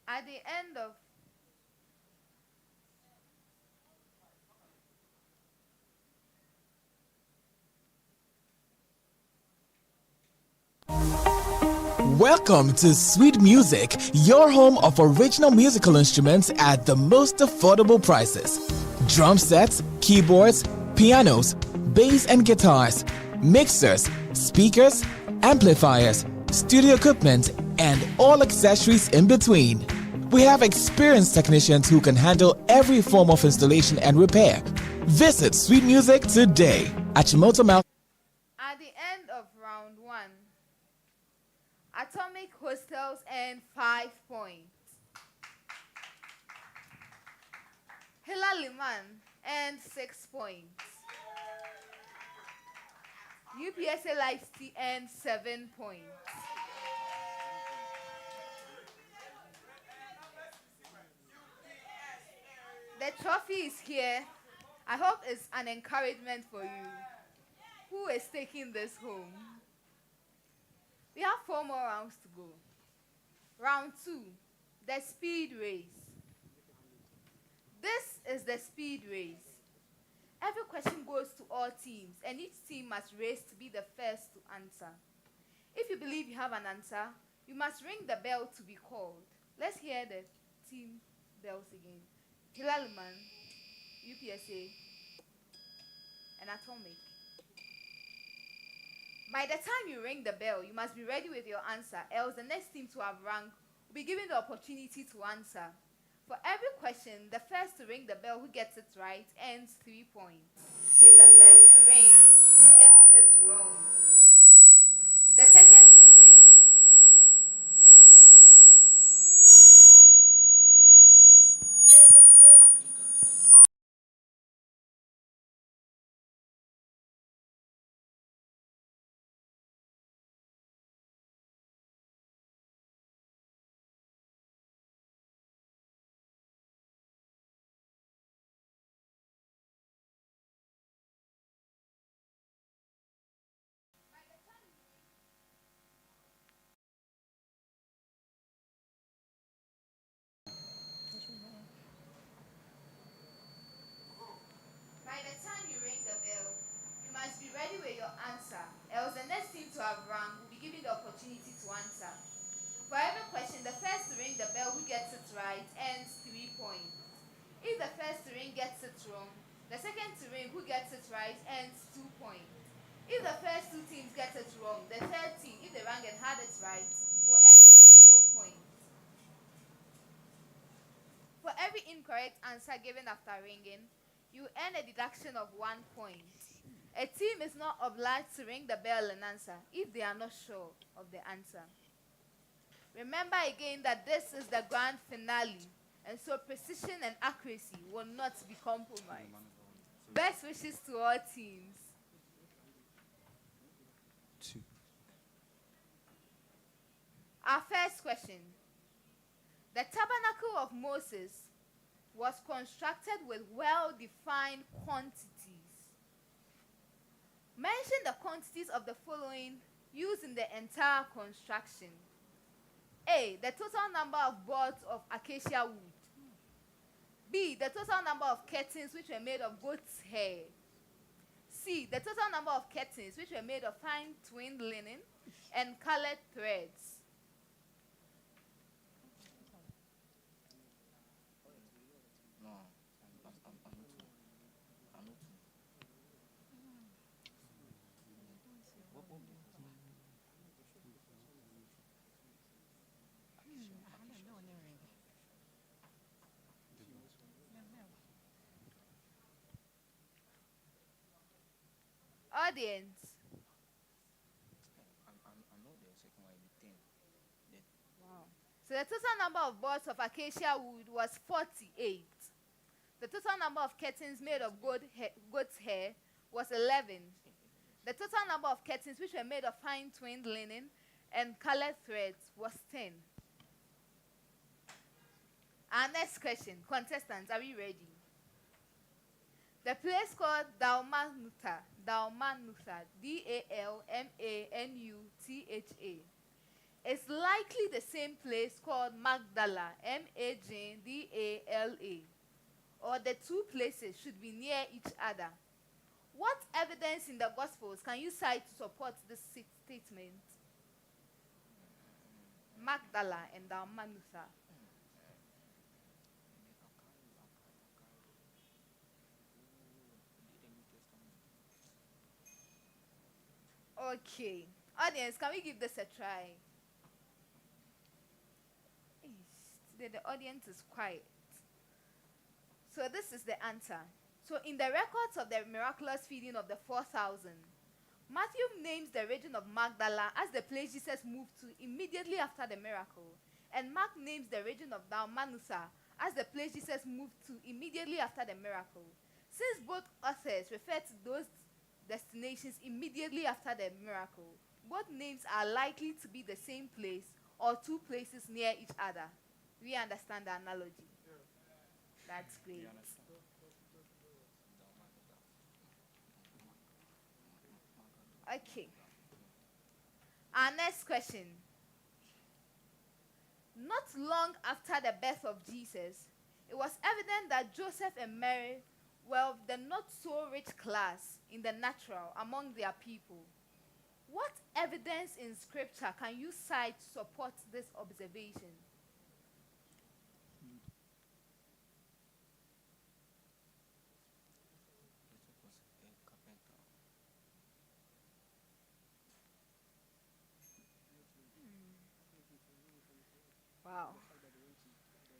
At the end of Welcome to Sweet Music, your home of original musical instruments at the most affordable prices. Drum sets, keyboards, pianos, bass and guitars, mixers, speakers, amplifiers, studio equipment, and all accessories in between. We have experienced technicians who can handle every form of installation and repair. Visit Sweet Music today at Chimoto Mouth. At the end of round 1, Atomic Hostels earned 5 points. LIMAN earned 6 points. UPSA LifeCity earned 7 points. The trophy is here. I hope it's an encouragement for you. Who is taking this home? We have 4 more rounds to go. Round 2, the speed race. This is the speed race. Every question goes to all teams, and each team must race to be the first to answer. If you believe you have an answer, you must ring the bell to be called. Let's hear the team bells again. LIMAN, UPSA, and Atomic. By the time you ring the bell, you must be ready with your answer, else the next team to have rung will be given the opportunity to answer. For every question, the first to ring the bell who gets it right earns 3 points. If the first to ring gets it wrong, the second to ring By the time you ring the bell, you must be ready with your answer, else the next team to have rung will be given the opportunity to answer. For every question, the first to ring the bell who gets it right earns 3 points. If the first to ring gets it wrong, the second to ring who gets it right earns 2 points. If the first 2 teams get it wrong, the third team, if they rang and had it right, will earn a single point. For every incorrect answer given after ringing, you earn a deduction of 1 point. A team is not obliged to ring the bell and answer if they are not sure of the answer. Remember again that this is the grand finale, and so precision and accuracy will not be compromised. Best wishes to all teams. Our first question. The tabernacle of Moses was constructed with well-defined quantities. Mention the quantities of the following used in the entire construction. A, the total number of boards of acacia wood. B, the total number of curtains which were made of goat's hair. C, the total number of curtains which were made of fine twinned linen and colored threads. Audience. I know the second one is 10. Wow. So the total number of boards of acacia wood was 48. The total number of curtains made of goat's hair was 11. The total number of curtains which were made of fine twinned linen and colored threads was 10. Our next question. Contestants, are we ready? The place called Dalmanutha, Dalmanutha, is likely the same place called Magdala, Magdala, or the two places should be near each other. What evidence in the Gospels can you cite to support this statement? Magdala and Dalmanutha. Okay. Audience, can we give this a try? Today the audience is quiet. So this is the answer. So in the records of the miraculous feeding of the 4,000, Matthew names the region of Magdala as the place Jesus moved to immediately after the miracle. And Mark names the region of Dalmanutha as the place Jesus moved to immediately after the miracle. Since both authors refer to those destinations immediately after the miracle, both names are likely to be the same place or two places near each other. We understand the analogy? Yeah. That's great. Okay. Our next question. Not long after the birth of Jesus, it was evident that Joseph and Mary were of the not so rich class in the natural among their people. What evidence in scripture can you cite to support this observation? Wow.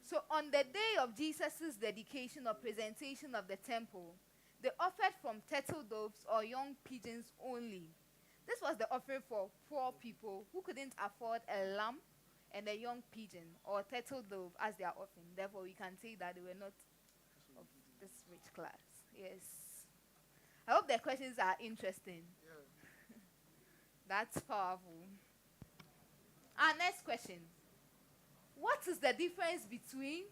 So on the day of Jesus' dedication or presentation of the temple, they offered from turtle doves or young pigeons only. This was the offering for poor people who couldn't afford a lamb and a young pigeon or turtle dove as their offering. Therefore, we can say that they were not of this rich class. Yes. I hope the questions are interesting. Yeah. That's powerful. Our next question. What is the difference between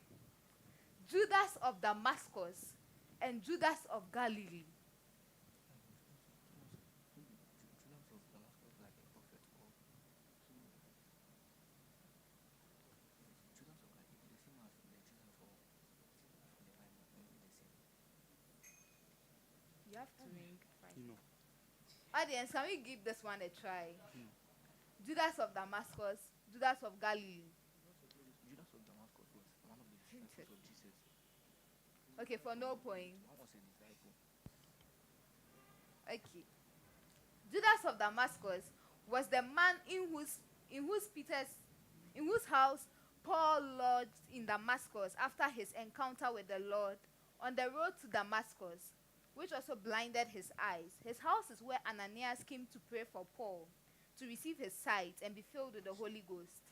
Judas of Damascus and Judas of Galilee? You have to ring. Audience, can we give this one a try? Judas of Damascus, Judas of Galilee. Judas of Damascus was one of the disciples of Jesus. Okay, for no point. One was a disciple. Okay. Judas of Damascus was the man in whose house Paul lodged in Damascus after his encounter with the Lord on the road to Damascus, which also blinded his eyes. His house is where Ananias came to pray for Paul to receive his sight and be filled with the Holy Ghost.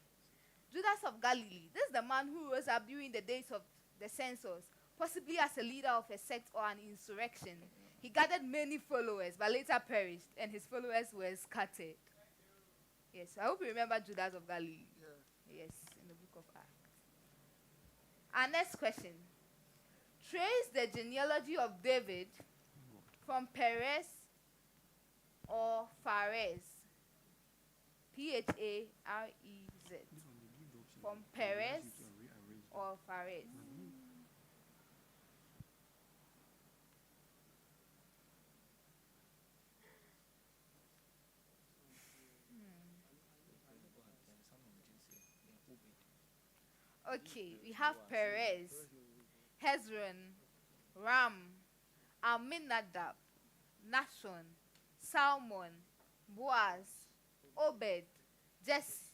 Judas of Galilee, this is the man who rose up during the days of the census, possibly as a leader of a sect or an insurrection. He gathered many followers, but later perished, and his followers were scattered. Yes, I hope you remember Judas of Galilee. Yeah. Yes, in the book of Acts. Our next question. Trace the genealogy of David from Perez or Phares. P-H-A-R-E-Z. From Perez or Phares. Okay, we have Perez, Hezron, Ram, Aminadab, Nashon, Salmon, Boaz, Obed, Jesse,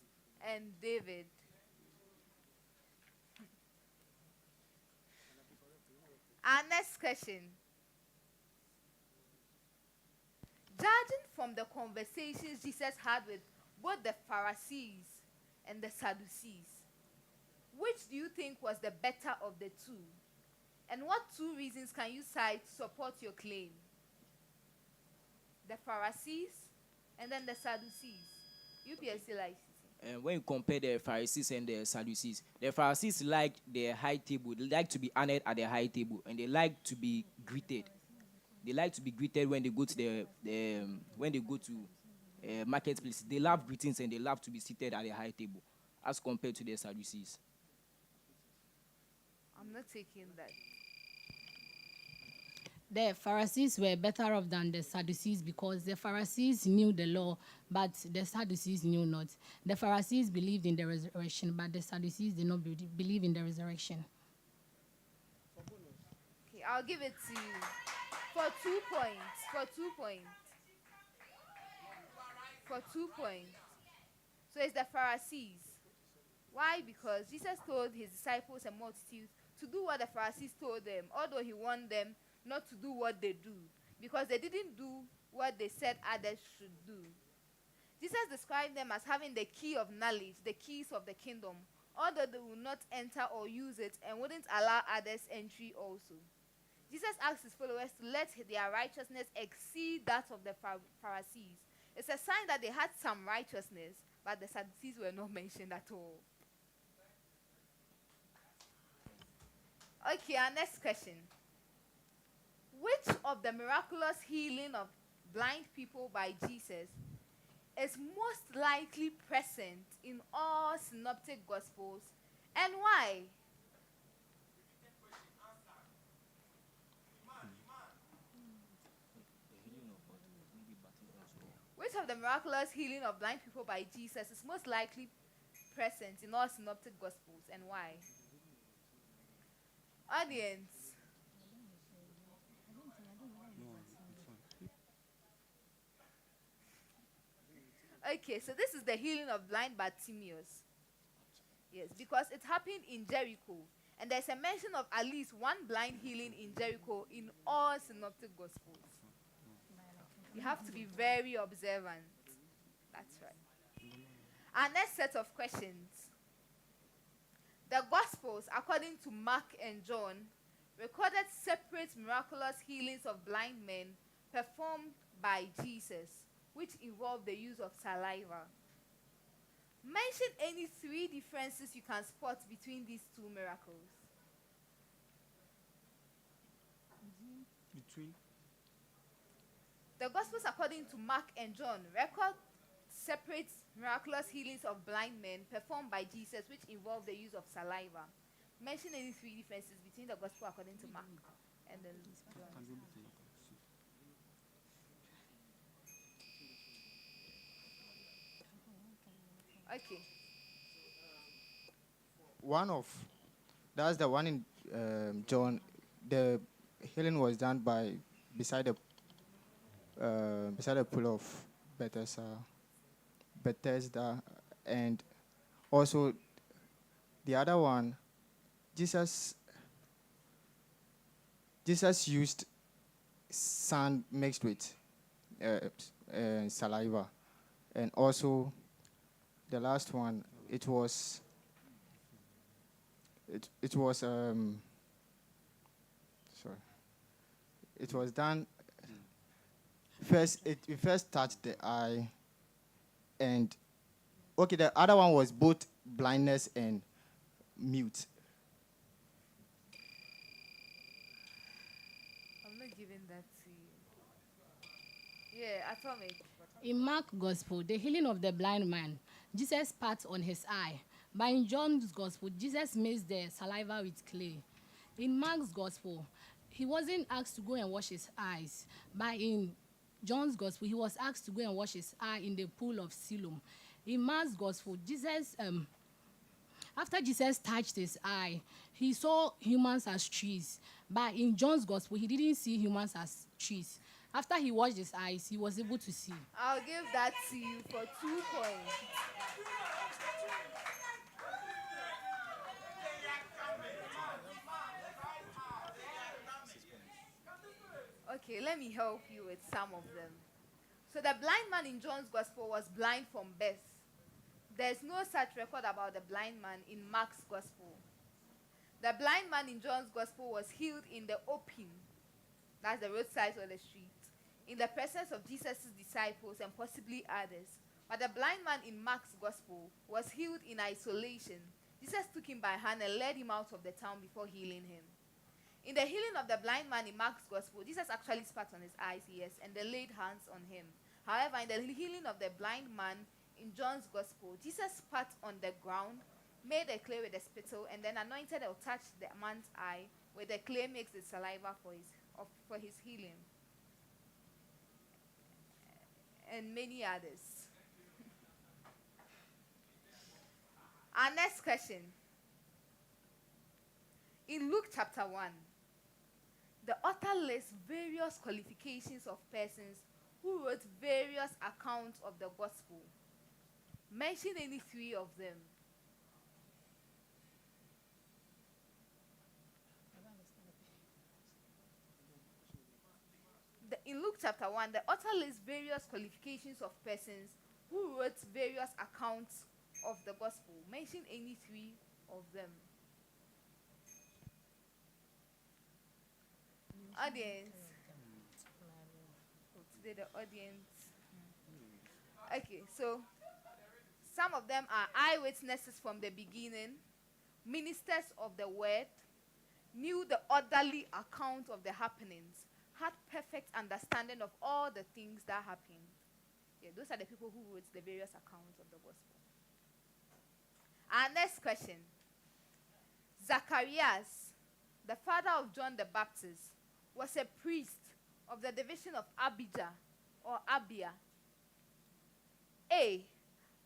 and David. Our next question. Judging from the conversations Jesus had with both the Pharisees and the Sadducees, which do you think was the better of the two? And what two reasons can you cite to support your claim? The Pharisees and then the Sadducees. UPSA LifeCity. And when you compare the Pharisees and the Pharisees like the high table. They like to be honored at the high table, and they like to be greeted. They like to be greeted when they go to marketplace. They love greetings and they love to be seated at the high table, as compared to the Sadducees. I'm not taking that. The Pharisees were better off than the Sadducees because the Pharisees knew the law, but the Sadducees knew not. The Pharisees believed in the resurrection, but the Sadducees did not believe in the resurrection. Okay, I'll give it to you. For 2 points. For 2 points. For 2 points. So it's the Pharisees. Why? Because Jesus told his disciples and multitudes to do what the Pharisees told them, although he warned them not to do what they do, because they didn't do what they said others should do. Jesus described them as having the key of knowledge, the keys of the kingdom, although they would not enter or use it and wouldn't allow others entry also. Jesus asked his followers to let their righteousness exceed that of the Pharisees. It's a sign that they had some righteousness, but the Sadducees were not mentioned at all. Okay, our next question. Which of the miraculous healing of blind people by Jesus is most likely present in all synoptic gospels, and why? Which of the miraculous healing of blind people by Jesus is most likely present in all synoptic gospels, and why? Audience. Okay, so this is the healing of blind Bartimaeus. Yes, because it happened in Jericho. And there's a mention of at least one blind healing in Jericho in all synoptic gospels. You have to be very observant. That's right. Our next set of questions. The Gospels, according to Mark and John, recorded separate miraculous healings of blind men performed by Jesus, which involved the use of saliva. Mention any 3 differences you can spot between these 2 miracles. Between? The Gospels, according to Mark and John, record separate miraculous healings of blind men performed by Jesus, which involved the use of saliva. Mention any 3 differences between the Gospel according to Mark and then John. Okay. That's the one in John. The healing was done by beside the pool of Bethesda, and also the other one, Jesus used sand mixed with saliva, and also the last one, it was done first. It first touched the eye, and okay, the other one was both blindness and mute. I'm not giving that to you. Yeah, Atomic. In Mark Gospel, the healing of the blind man, Jesus spat on his eye. But in John's Gospel, Jesus mixed the saliva with clay. In Mark's Gospel, he wasn't asked to go and wash his eyes. But in John's Gospel, he was asked to go and wash his eye in the pool of Siloam. In Mark's Gospel, after Jesus touched his eye, he saw humans as trees. But in John's Gospel, he didn't see humans as trees. After he washed his eyes, he was able to see. I'll give that to you for 2 points. Okay, let me help you with some of them. So the blind man in John's gospel was blind from birth. There's no such record about the blind man in Mark's gospel. The blind man in John's gospel was healed in the open, that's the roadside or the street, in the presence of Jesus' disciples and possibly others. But the blind man in Mark's gospel was healed in isolation. Jesus took him by hand and led him out of the town before healing him. In the healing of the blind man in Mark's gospel, Jesus actually spat on his eyes, yes, and they laid hands on him. However, in the healing of the blind man in John's gospel, Jesus spat on the ground, made a clay with a spittle, and then anointed or touched the man's eye, where the clay makes the saliva for his healing. And many others. Our next question. In Luke chapter 1, the author lists various qualifications of persons who wrote various accounts of the gospel. Mention any three of them. In Luke chapter 1, the author lists various qualifications of persons who wrote various accounts of the gospel. Mention any three of them. Audience. Today the audience. Okay, so some of them are eyewitnesses from the beginning, ministers of the word, knew the orderly account of the happenings, had perfect understanding of all the things that happened. Yeah, those are the people who wrote the various accounts of the gospel. Our next question. Zacharias, the father of John the Baptist, was a priest of the division of Abijah or Abia. A.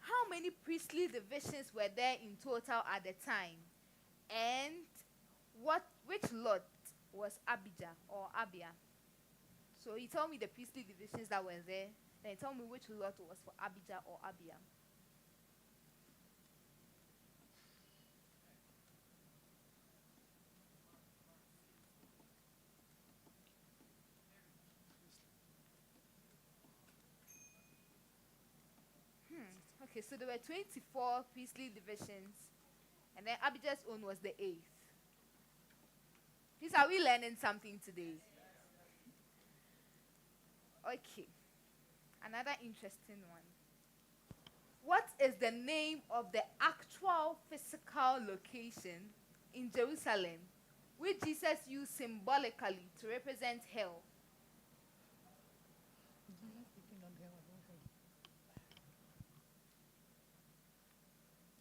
How many priestly divisions were there in total at the time? And which lot was Abijah or Abia? So he told me the priestly divisions that were there. Then he told me which lot was for Abijah or Abia. Okay, so there were 24 priestly divisions, and then Abijah's own was the 8th. Please, are we learning something today? Okay, another interesting one. What is the name of the actual physical location in Jerusalem which Jesus used symbolically to represent hell?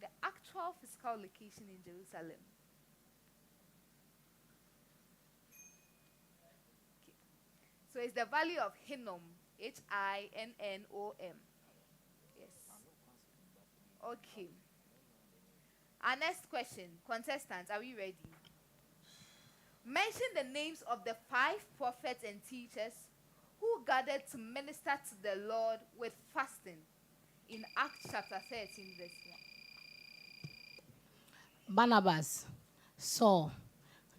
The actual physical location in Jerusalem. Okay. So it's the valley of Hinnom, Hinnom. Yes. Okay. Our next question. Contestants, are we ready? Mention the names of the 5 prophets and teachers who gathered to minister to the Lord with fasting in Acts chapter 13, verse 1. Barnabas, Saul,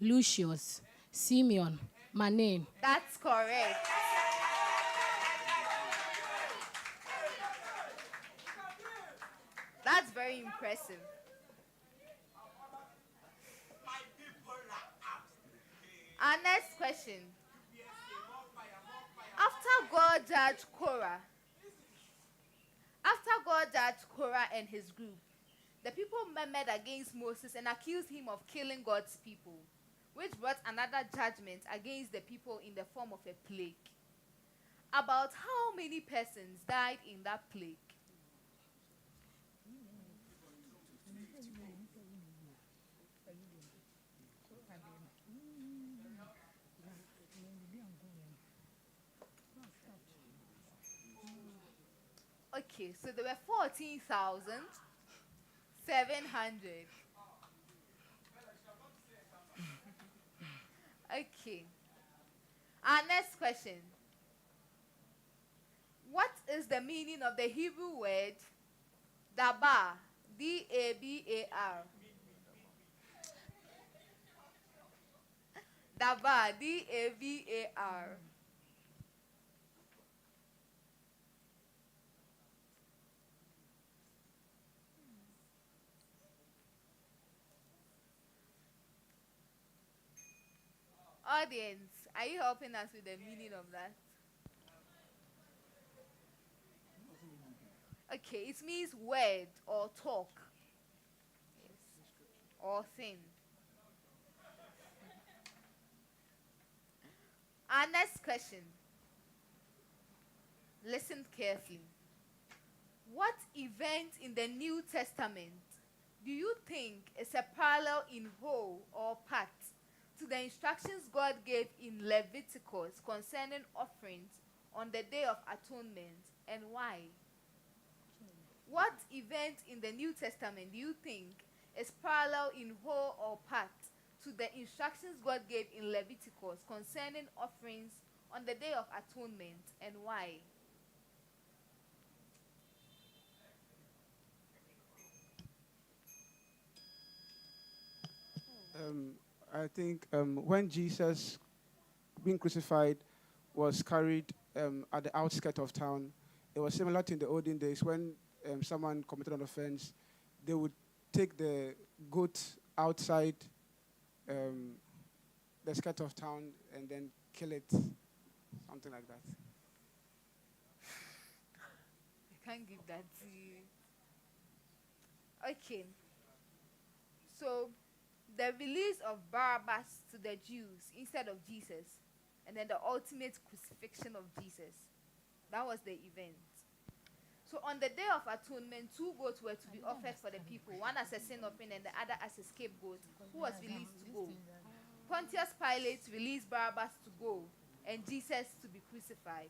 Lucius, Simeon, Manaen. That's correct. That's very impressive. Our next question. After God judged Korah and his group, the people murmured against Moses and accused him of killing God's people, which brought another judgment against the people in the form of a plague. About how many persons died in that plague? Okay, so there were 14,700. Okay. Our next question. What is the meaning of the Hebrew word dabar? D-A-B-A-R. Dabar. D-A-B-A-R. audience, are you helping us with the meaning of that? Okay, it means word or talk. Yes. Or thing. Our next question. Listen carefully. What event in the New Testament do you think is a parallel in whole or part to the instructions God gave in Leviticus concerning offerings on the Day of Atonement, and why? What event in the New Testament do you think is parallel in whole or part to the instructions God gave in Leviticus concerning offerings on the Day of Atonement, and why? I think when Jesus, being crucified, was carried at the outskirts of town, it was similar to in the olden days when someone committed an offense, they would take the goat outside the skirt of town and then kill it, something like that. I can't give that to you. Okay. So, the release of Barabbas to the Jews instead of Jesus, and then the ultimate crucifixion of Jesus. That was the event. So on the Day of Atonement, 2 goats were to be offered for the people, one as a sin offering and the other as a scapegoat, who was released to go. Pontius Pilate released Barabbas to go and Jesus to be crucified.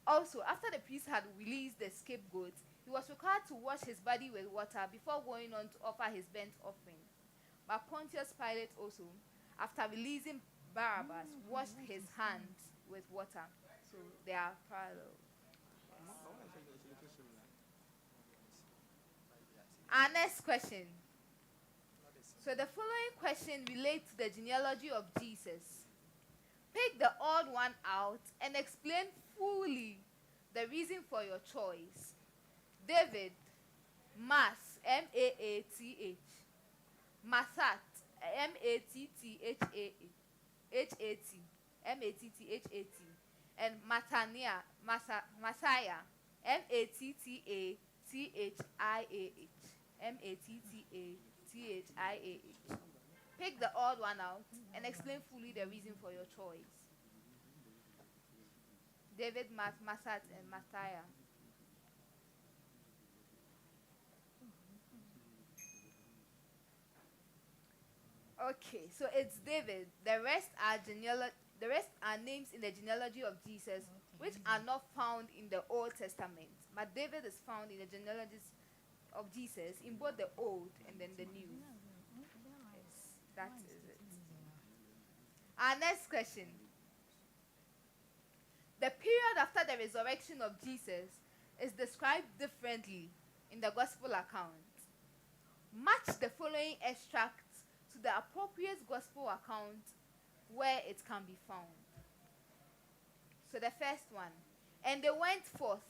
Also, after the priest had released the scapegoat, he was required to wash his body with water before going on to offer his burnt offering. But Pontius Pilate also, after releasing Barabbas, washed his hands with water. So they are parallel. Our next question. So the following question relates to the genealogy of Jesus. Pick the odd one out and explain fully the reason for your choice. David, Mas, M-A-A-T-H. Mathat, M-A-T-T-H-A-T, M-A-T-T-H-A-T. And Matania, Messiah, M-A-T-T-A-T-H-I-A-H. M-A-T-T-A-T-H-I-A-H. Pick the odd one out and explain fully the reason for your choice. David, Mathat, and Messiah. Okay, so it's David. The rest are names in the genealogy of Jesus, which are not found in the Old Testament. But David is found in the genealogies of Jesus in both the Old and then the New. Yes, that is it. Our next question. The period after the resurrection of Jesus is described differently in the Gospel account. Match the following extracts to the appropriate Gospel account where it can be found. So the first one. And they went forth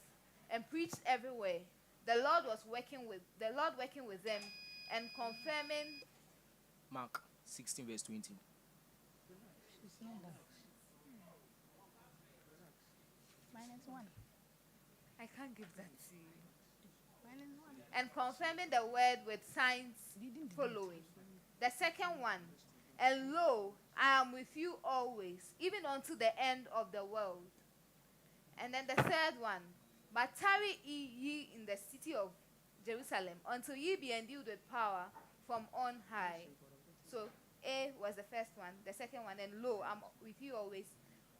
and preached everywhere. The Lord working with them and confirming. Mark 16 verse 20. -1. I can't give that to you. And confirming the word with signs following. The second one. And lo, I am with you always, even unto the end of the world. And then the third one. But tarry ye in the city of Jerusalem until ye be endued with power from on high. So A was the first one, the second one, and lo, I'm with you always,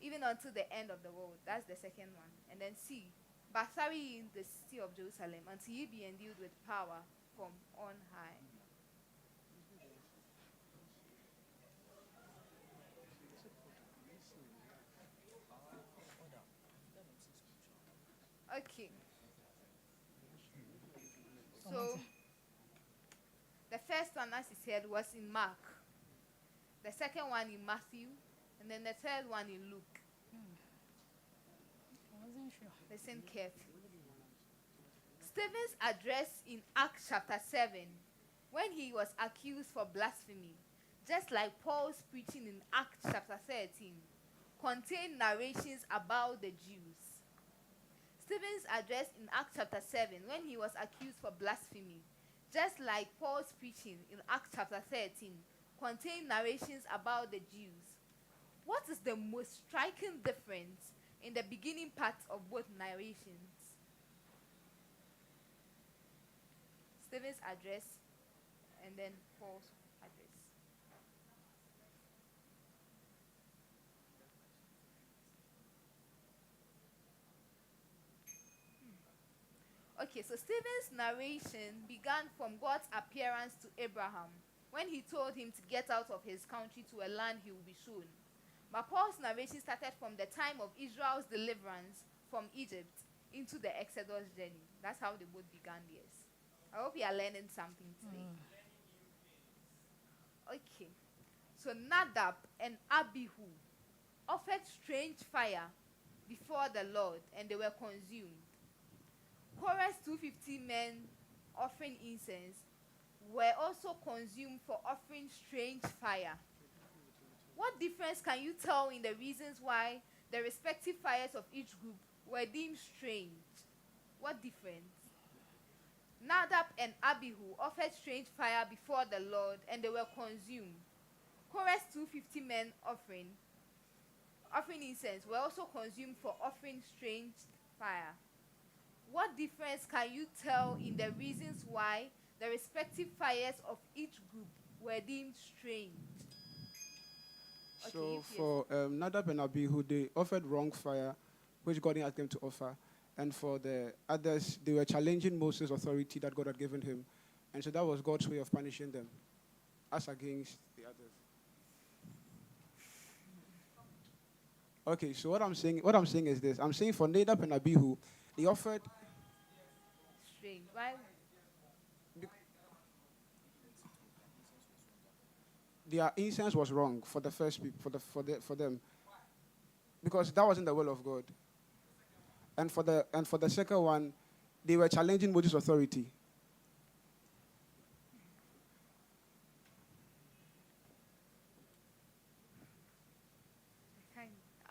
even until the end of the world. That's the second one. And then C, but tarry ye in the city of Jerusalem until ye be endued with power from on high. Okay. So, the first one, as he said, was in Mark. The second one in Matthew. And then the third one in Luke. I wasn't sure. Listen carefully. Stephen's address in Acts chapter 7, when he was accused for blasphemy, just like Paul's preaching in Acts chapter 13, contain narrations about the Jews. Stephen's address in Acts chapter 7, when he was accused for blasphemy, just like Paul's preaching in Acts chapter 13, contain narrations about the Jews. What is the most striking difference in the beginning part of both narrations? Stephen's address and then Paul's address. Okay, so Stephen's narration began from God's appearance to Abraham when he told him to get out of his country to a land he will be shown. But Paul's narration started from the time of Israel's deliverance from Egypt into the Exodus journey. That's how they both began theirs. I hope you are learning something today. Okay, so Nadab and Abihu offered strange fire before the Lord and they were consumed. Korah's 250 men offering incense were also consumed for offering strange fire. What difference can you tell in the reasons why the respective fires of each group were deemed strange? What difference? Nadab and Abihu offered strange fire before the Lord and they were consumed. Korah's 250 men offering incense were also consumed for offering strange fire. What difference can you tell in the reasons why the respective fires of each group were deemed strange? So for Nadab and Abihu, they offered wrong fire, which God didn't ask them to offer. And for the others, they were challenging Moses' authority that God had given him. And so that was God's way of punishing them, as against the others. Okay, so what I'm saying is this. I'm saying for Nadab and Abihu, they offered strange. Why? Their incense was wrong for the first people, for them, because that wasn't the will of God. And for the second one, they were challenging Moses' authority.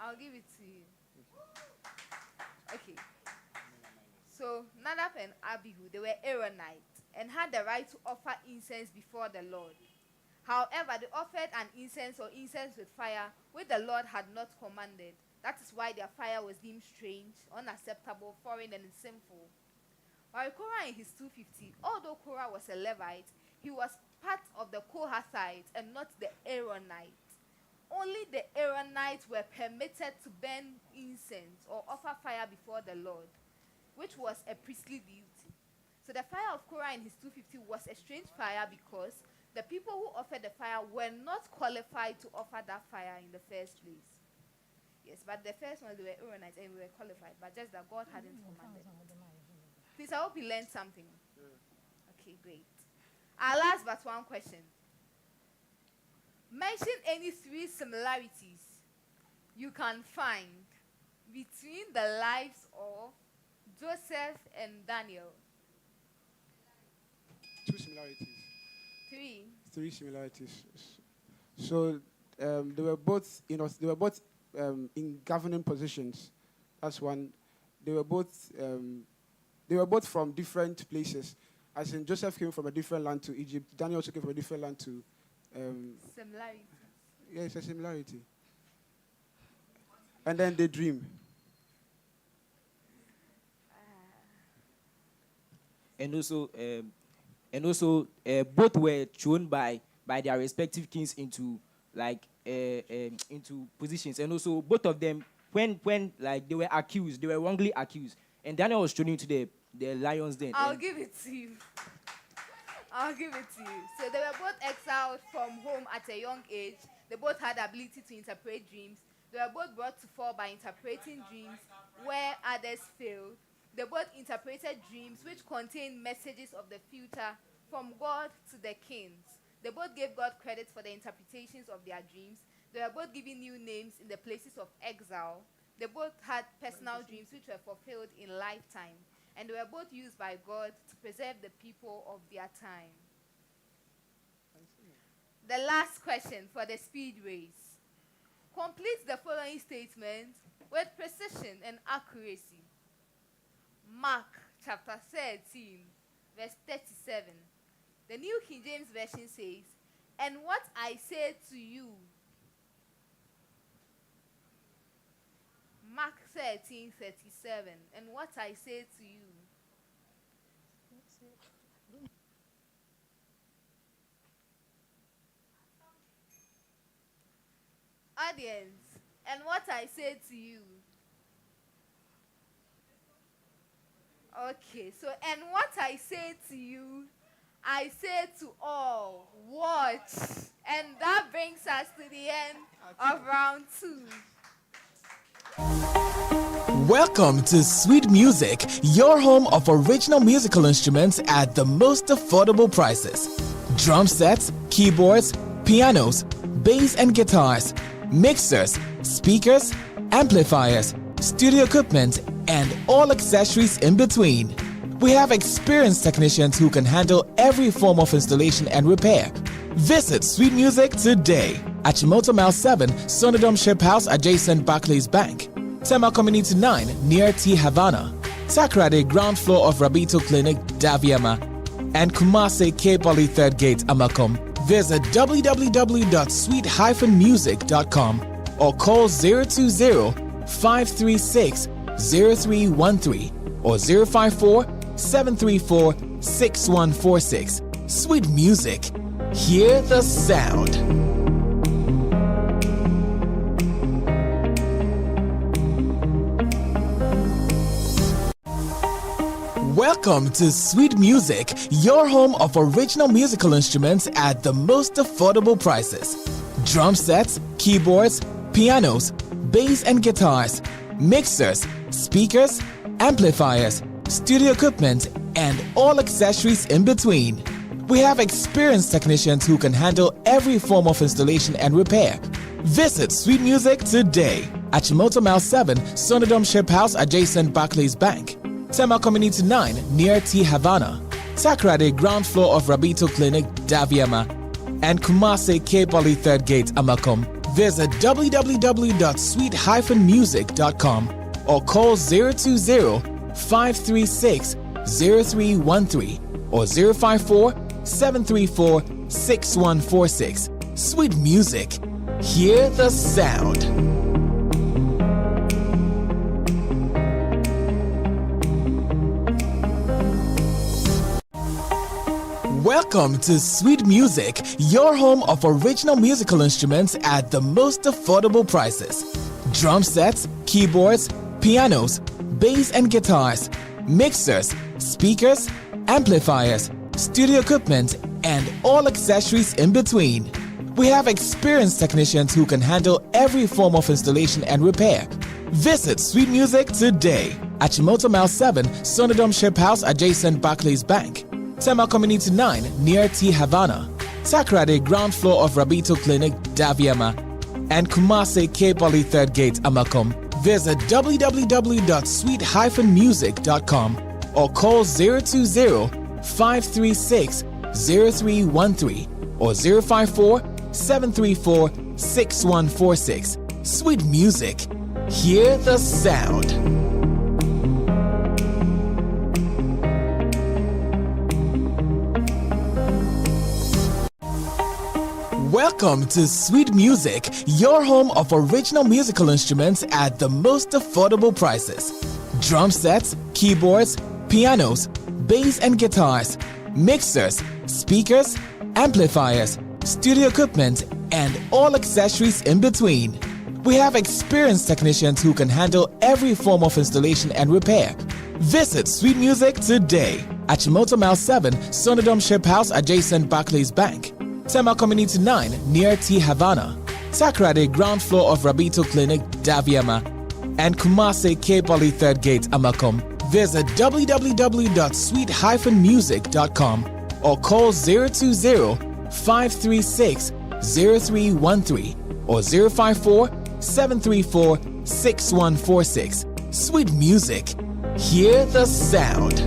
I'll give it to you. Okay. So Nadab and Abihu, they were Aaronites and had the right to offer incense before the Lord. However, they offered an incense or incense with fire, which the Lord had not commanded. That is why their fire was deemed strange, unacceptable, foreign, and sinful. While Korah in his 250, although Korah was a Levite, he was part of the Kohathites and not the Aaronites. Only the Aaronites were permitted to burn incense or offer fire before the Lord, which was a priestly duty. So the fire of Korah in his 250 was a strange fire because the people who offered the fire were not qualified to offer that fire in the first place. Yes, but the first ones, they were Aaronites and we were qualified, but just that God hadn't commanded. Please, I hope you learned something. Okay, great. Our last but one question. Mention any three similarities you can find between the lives of Joseph and Daniel. Two similarities. Three similarities. So they were both, in governing positions. That's one. They were both from different places. As in, Joseph came from a different land to Egypt. Daniel also came from a different land to. Similarity. Yeah, it's a similarity. And then they dream. And also, both were thrown by their respective kings into into positions. And also, both of them, when they were accused, they were wrongly accused. And Daniel was thrown into the lion's den. I'll give it to you. So they were both exiled from home at a young age. They both had the ability to interpret dreams. They were both brought to fall by interpreting dreams where others failed. They both interpreted dreams which contained messages of the future from God to the kings. They both gave God credit for the interpretations of their dreams. They were both given new names in the places of exile. They both had personal dreams which were fulfilled in lifetime. And they were both used by God to preserve the people of their time. The last question for the speed race. Complete the following statement with precision and accuracy. Mark chapter 13, verse 37. The New King James Version says, "And what I say to you." Mark 13:37. "And what I say to you." Audience, "and what I say to you." Okay, so "and what I say to you, I say to all, watch." And that brings us to the end of round 2. Welcome to Sweet Music, your home of original musical instruments at the most affordable prices. Drum sets, keyboards, pianos, bass and guitars, mixers, speakers, amplifiers, studio equipment, and all accessories in between. We have experienced technicians who can handle every form of installation and repair. Visit Sweet Music today at Chimoto Mile 7, Sonodome Ship House adjacent Barclays Bank, Tema Community 9 near T Havana, Takrade ground floor of Rabito Clinic, Daviama, and Kumasi K Poly 3rd Gate, Amakom. Visit www.sweet-music.com or call 020-536-0313 or 054-734-6146. Sweet Music. Hear the sound. Welcome to Sweet Music, your home of original musical instruments at the most affordable prices. Drum sets, keyboards, pianos, bass and guitars, mixers, speakers, amplifiers, studio equipment, and all accessories in between. We have experienced technicians who can handle every form of installation and repair. Visit Sweet Music today at Chimoto Mile 7, Sonodome Ship House adjacent Barclays Bank, Tema Community 9 near T Havana, Takrade ground floor of Rabito Clinic, Daviama, and Kumasi K Poly 3rd Gate, Amakom. Visit www.sweet-music.com or call 020-536-0313 or 054-734-6146. Sweet Music. Hear the sound. Welcome to Sweet Music, your home of original musical instruments at the most affordable prices. Drum sets, keyboards, pianos, bass and guitars, mixers, speakers, amplifiers, studio equipment, and all accessories in between. We have experienced technicians who can handle every form of installation and repair. Visit Sweet Music today at Chimoto Mile 7, Sonodome Ship House adjacent Barclays Bank, Tema Community 9 near T Havana, Takrade ground floor of Rabito Clinic, Daviama, and Kumasi K Poly 3rd Gate, Amakom. Visit www.sweet-music.com or call 020-536-0313 or 054-734-6146. Sweet Music. Hear the sound. Welcome to Sweet Music, your home of original musical instruments at the most affordable prices. Drum sets, keyboards, pianos, bass and guitars, mixers, speakers, amplifiers, studio equipment, and all accessories in between. We have experienced technicians who can handle every form of installation and repair. Visit Sweet Music today at Chimoto Mile 7, Sonodome Ship House adjacent Barclays Bank, Tema Community 9 near T Havana, Takrade ground floor of Rabito Clinic, Daviama, and Kumasi K Poly 3rd Gate, Amakom. Visit www.sweet-music.com or call 020-536-0313 or 054-734-6146. Sweet Music. Hear the sound.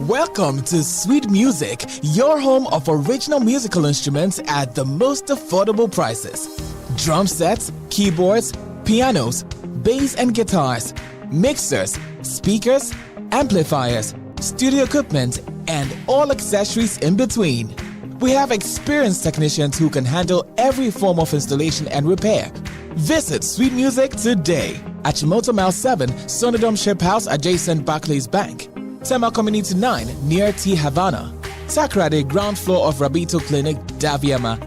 Welcome to Sweet Music, your home of original musical instruments at the most affordable prices. Drum sets, keyboards, pianos, bass and guitars, mixers, speakers, amplifiers, studio equipment, and all accessories in between. We have experienced technicians who can handle every form of installation and repair. Visit Sweet Music today at Chimoto Mile 7, Sonodom Ship House adjacent Barclays Bank. Tema Community 9 near T Havana. Takrade ground floor of Rabito Clinic, Daviama.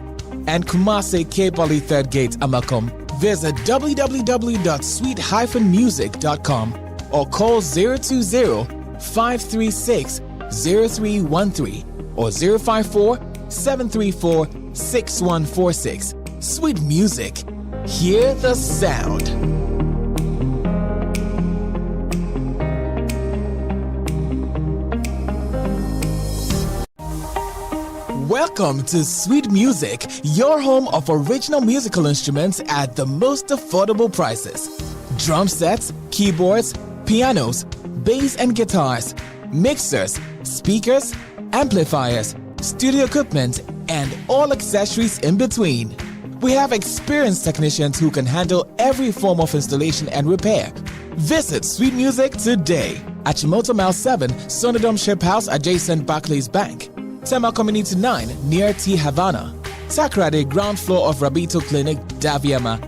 And Kumase K Poly 3rd Gate, Amakom. Visit www.sweet-music.com or call 020-536-0313 or 054-734-6146. Sweet Music. Hear the sound. Welcome to Sweet Music, your home of original musical instruments at the most affordable prices. Drum sets, keyboards, pianos, bass and guitars, mixers, speakers, amplifiers, studio equipment, and all accessories in between. We have experienced technicians who can handle every form of installation and repair. Visit Sweet Music today at Chimoto Mile 7, Sonodom Ship House adjacent Barclays Bank. Tema Community 9 near T Havana. Takrade ground floor of Rabito Clinic, Daviama.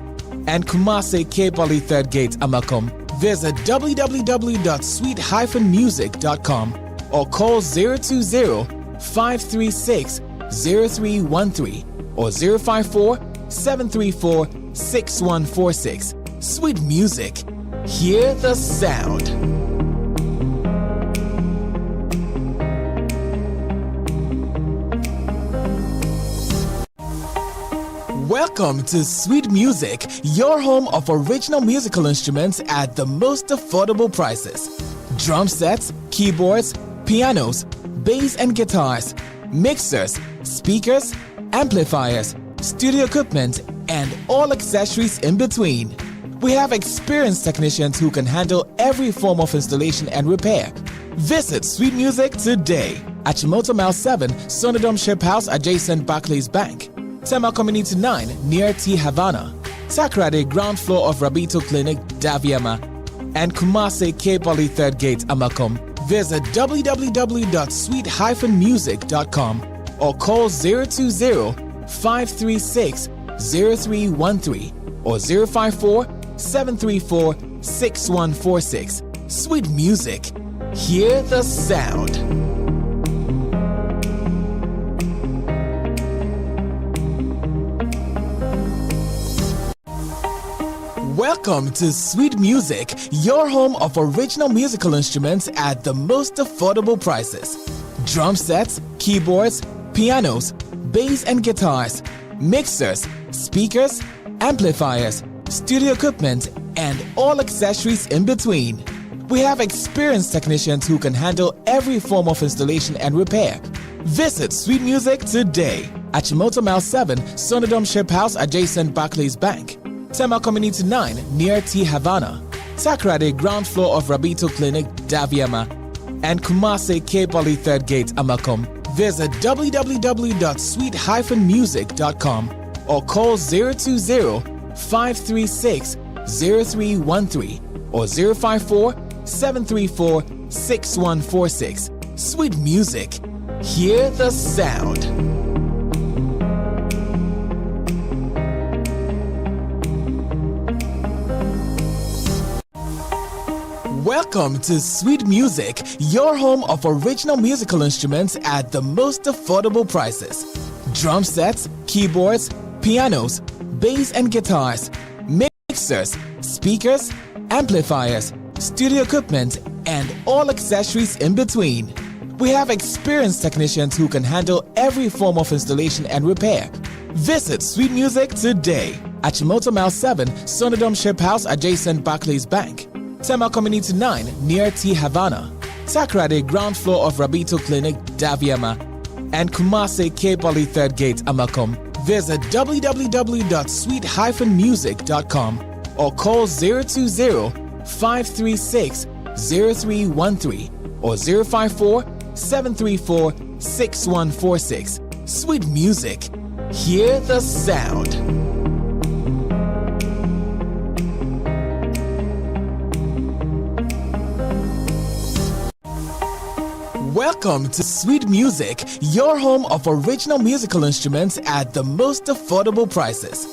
And Kumase K Poly 3rd Gate, Amakom. Visit www.sweet-music.com or call 020-536-0313 or 054-734-6146. Sweet Music. Hear the sound. Welcome to Sweet Music, your home of original musical instruments at the most affordable prices. Drum sets, keyboards, pianos, bass and guitars, mixers, speakers, amplifiers, studio equipment, and all accessories in between. We have experienced technicians who can handle every form of installation and repair. Visit Sweet Music today at Chimoto Mile 7, Sonodom Ship House adjacent Barclays Bank. Tema Community 9 near T Havana. Takrade ground floor of Rabito Clinic, Daviama. And Kumase K Poly 3rd Gate, Amakom. Visit www.sweet-music.com or call 020-536-0313 or 054-734-6146. Sweet Music. Hear the sound. Welcome to Sweet Music, your home of original musical instruments at the most affordable prices. Drum sets, keyboards, pianos, bass and guitars, mixers, speakers, amplifiers, studio equipment, and all accessories in between. We have experienced technicians who can handle every form of installation and repair. Visit Sweet Music today at Chimoto Mile 7, Sonodom Ship House adjacent Barclays Bank. Tema Community 9 near T Havana. Takrade ground floor of Rabito Clinic, Daviama. And Kumase K Poly 3rd Gate, Amakom. Visit www.sweet-music.com or call 020-536-0313 or 054-734-6146. Sweet Music. Hear the sound. Welcome to Sweet Music, your home of original musical instruments at the most affordable prices. Drum sets, keyboards, pianos, bass and guitars, mixers, speakers, amplifiers, studio equipment, and all accessories in between. We have experienced technicians who can handle every form of installation and repair. Visit Sweet Music today at Chimoto Mile 7, Sonodom Ship House adjacent Barclays Bank. Tema Community 9 near T Havana. Takrade ground floor of Rabito Clinic, Daviama. And Kumase K Poly 3rd Gate, Amakom. Visit www.sweet-music.com or call 020-536-0313 or 054 734-6146. Sweet music. Hear the sound. Welcome to Sweet Music, your home of original musical instruments at the most affordable prices.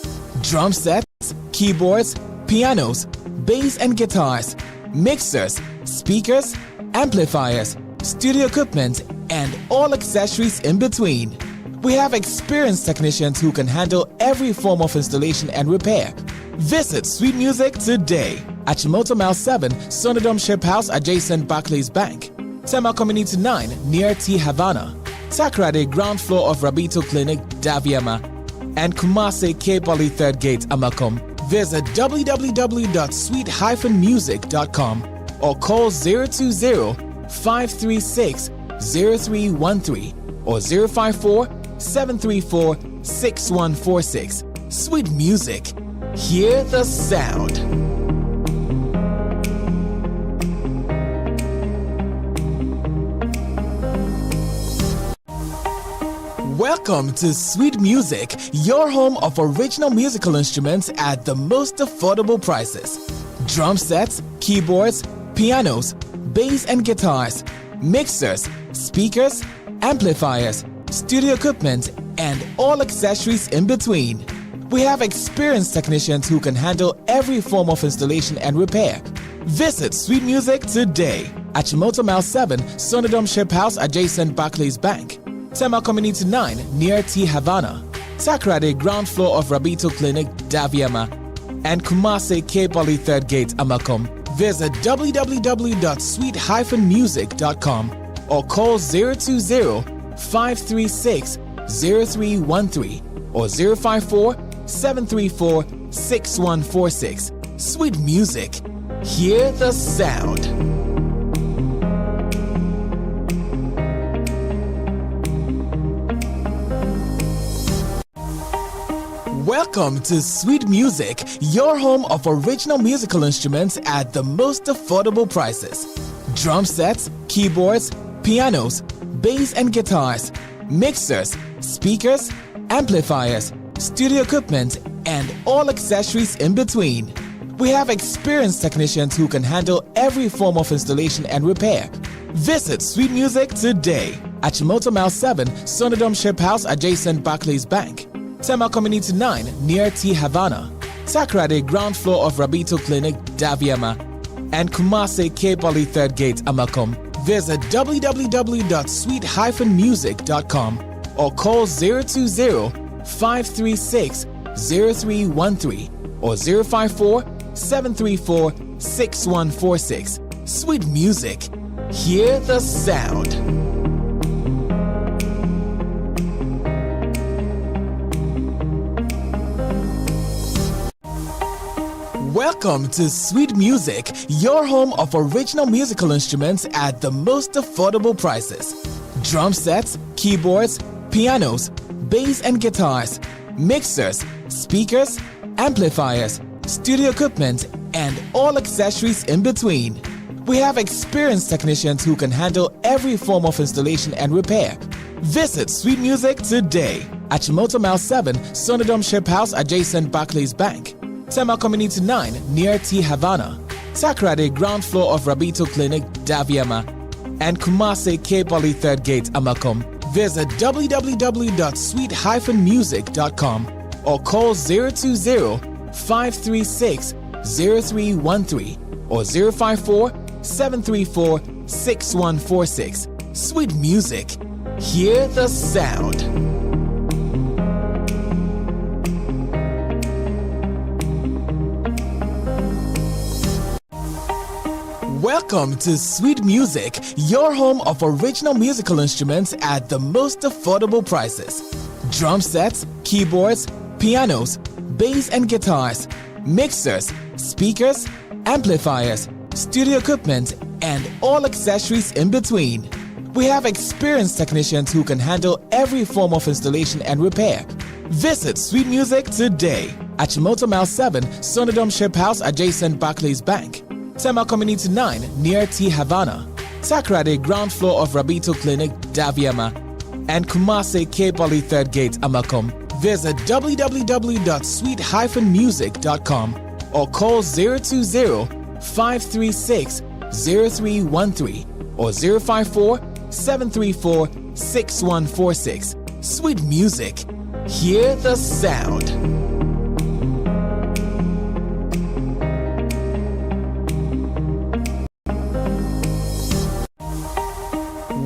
Drum sets, keyboards, pianos, bass and guitars, mixers, speakers, amplifiers, studio equipment, and all accessories in between. We have experienced technicians who can handle every form of installation and repair. Visit Sweet Music today at Chimoto Mile 7, Sonodom Ship House adjacent Barclays Bank. Tema Community 9 near T Havana, Takrade ground floor of Rabito Clinic, Daviama, and Kumase K Poly 3rd Gate, Amakom. Visit www.sweet-music.com or call 020-536-0313 or 054-734-6146. Sweet Music. Hear the sound. Welcome to Sweet Music, your home of original musical instruments at the most affordable prices. Drum sets, keyboards, pianos, bass and guitars, mixers, speakers, amplifiers, studio equipment, and all accessories in between. We have experienced technicians who can handle every form of installation and repair. Visit Sweet Music today at Chimoto Mile 7, Sonodom Ship House adjacent Barclays Bank. Tema Community 9 near T Havana, Takrade ground floor of Rabito Clinic, Daviama, and Kumase K Poly 3rd Gate, Amakom. Visit www.sweet-music.com or call 020-536-0313 or 054-734-6146. Sweet Music. Hear the sound. Welcome to Sweet Music, your home of original musical instruments at the most affordable prices. Drum sets, keyboards, pianos, bass and guitars, mixers, speakers, amplifiers, studio equipment, and all accessories in between. We have experienced technicians who can handle every form of installation and repair. Visit Sweet Music today at Chimoto Mile 7, Sonodom Ship House adjacent Barclays Bank. Tema Community 9 near T Havana, Takrade ground floor of Rabito Clinic, Daviama, and Kumase K Poly 3rd Gate, Amakom. Visit www.sweet-music.com or call 020-536-0313 or 054-734-6146. Sweet Music. Hear the sound. Welcome to Sweet Music, your home of original musical instruments at the most affordable prices. Drum sets, keyboards, pianos, bass and guitars, mixers, speakers, amplifiers, studio equipment, and all accessories in between. We have experienced technicians who can handle every form of installation and repair. Visit Sweet Music today at Chimoto Mile 7, Sonodom Ship House adjacent Barclays Bank. Tema Community 9 near T Havana, Takrade ground floor of Rabito Clinic, Daviama, and Kumase K Poly 3rd Gate, Amakom. Visit www.sweet-music.com or call 020-536-0313 or 054-734-6146. Sweet Music. Hear the sound. Welcome to Sweet Music, your home of original musical instruments at the most affordable prices. Drum sets, keyboards, pianos, bass and guitars, mixers, speakers, amplifiers, studio equipment, and all accessories in between. We have experienced technicians who can handle every form of installation and repair. Visit Sweet Music today at Chimoto Mile 7, Sonodom Ship House adjacent Barclays Bank. Tema Community 9 near T Havana, Takrade ground floor of Rabito Clinic, Daviama, and Kumase K Poly 3rd Gate, Amakom. Visit www.sweet-music.com or call 020-536-0313 or 054-734-6146. Sweet Music. Hear the sound.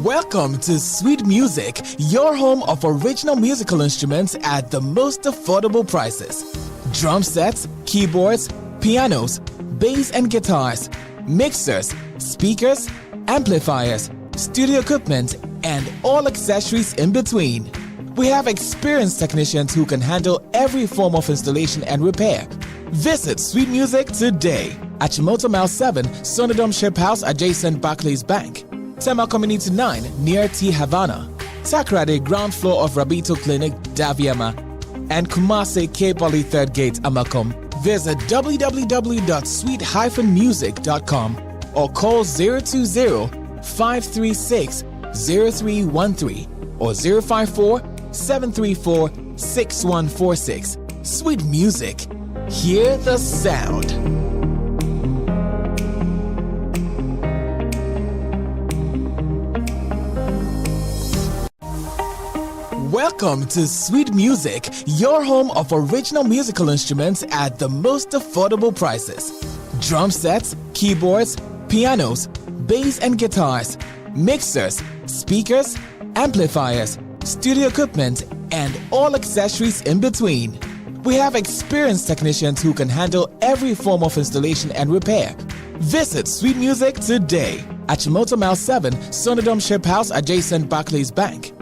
Welcome to Sweet Music, your home of original musical instruments at the most affordable prices. Drum sets, keyboards, pianos, bass and guitars, mixers, speakers, amplifiers, studio equipment, and all accessories in between. We have experienced technicians who can handle every form of installation and repair. Visit Sweet Music today at Chimoto Mile 7, Sonodom Ship House adjacent Barclays Bank. Tema Community 9 near T Havana. Takrade ground floor of Rabito Clinic, Daviama, and Kumase K Poly 3rd Gate, Amakom. Visit www.sweet-music.com or call 020-536-0313 or 054-734-6146. Sweet Music. Hear the sound. Welcome to Sweet Music, your home of original musical instruments at the most affordable prices. Drum sets, keyboards, pianos, bass and guitars, mixers, speakers, amplifiers, studio equipment, and all accessories in between. We have experienced technicians who can handle every form of installation and repair. Visit Sweet Music today at Chimoto Mile 7, Sonodom Ship House adjacent Barclays Bank.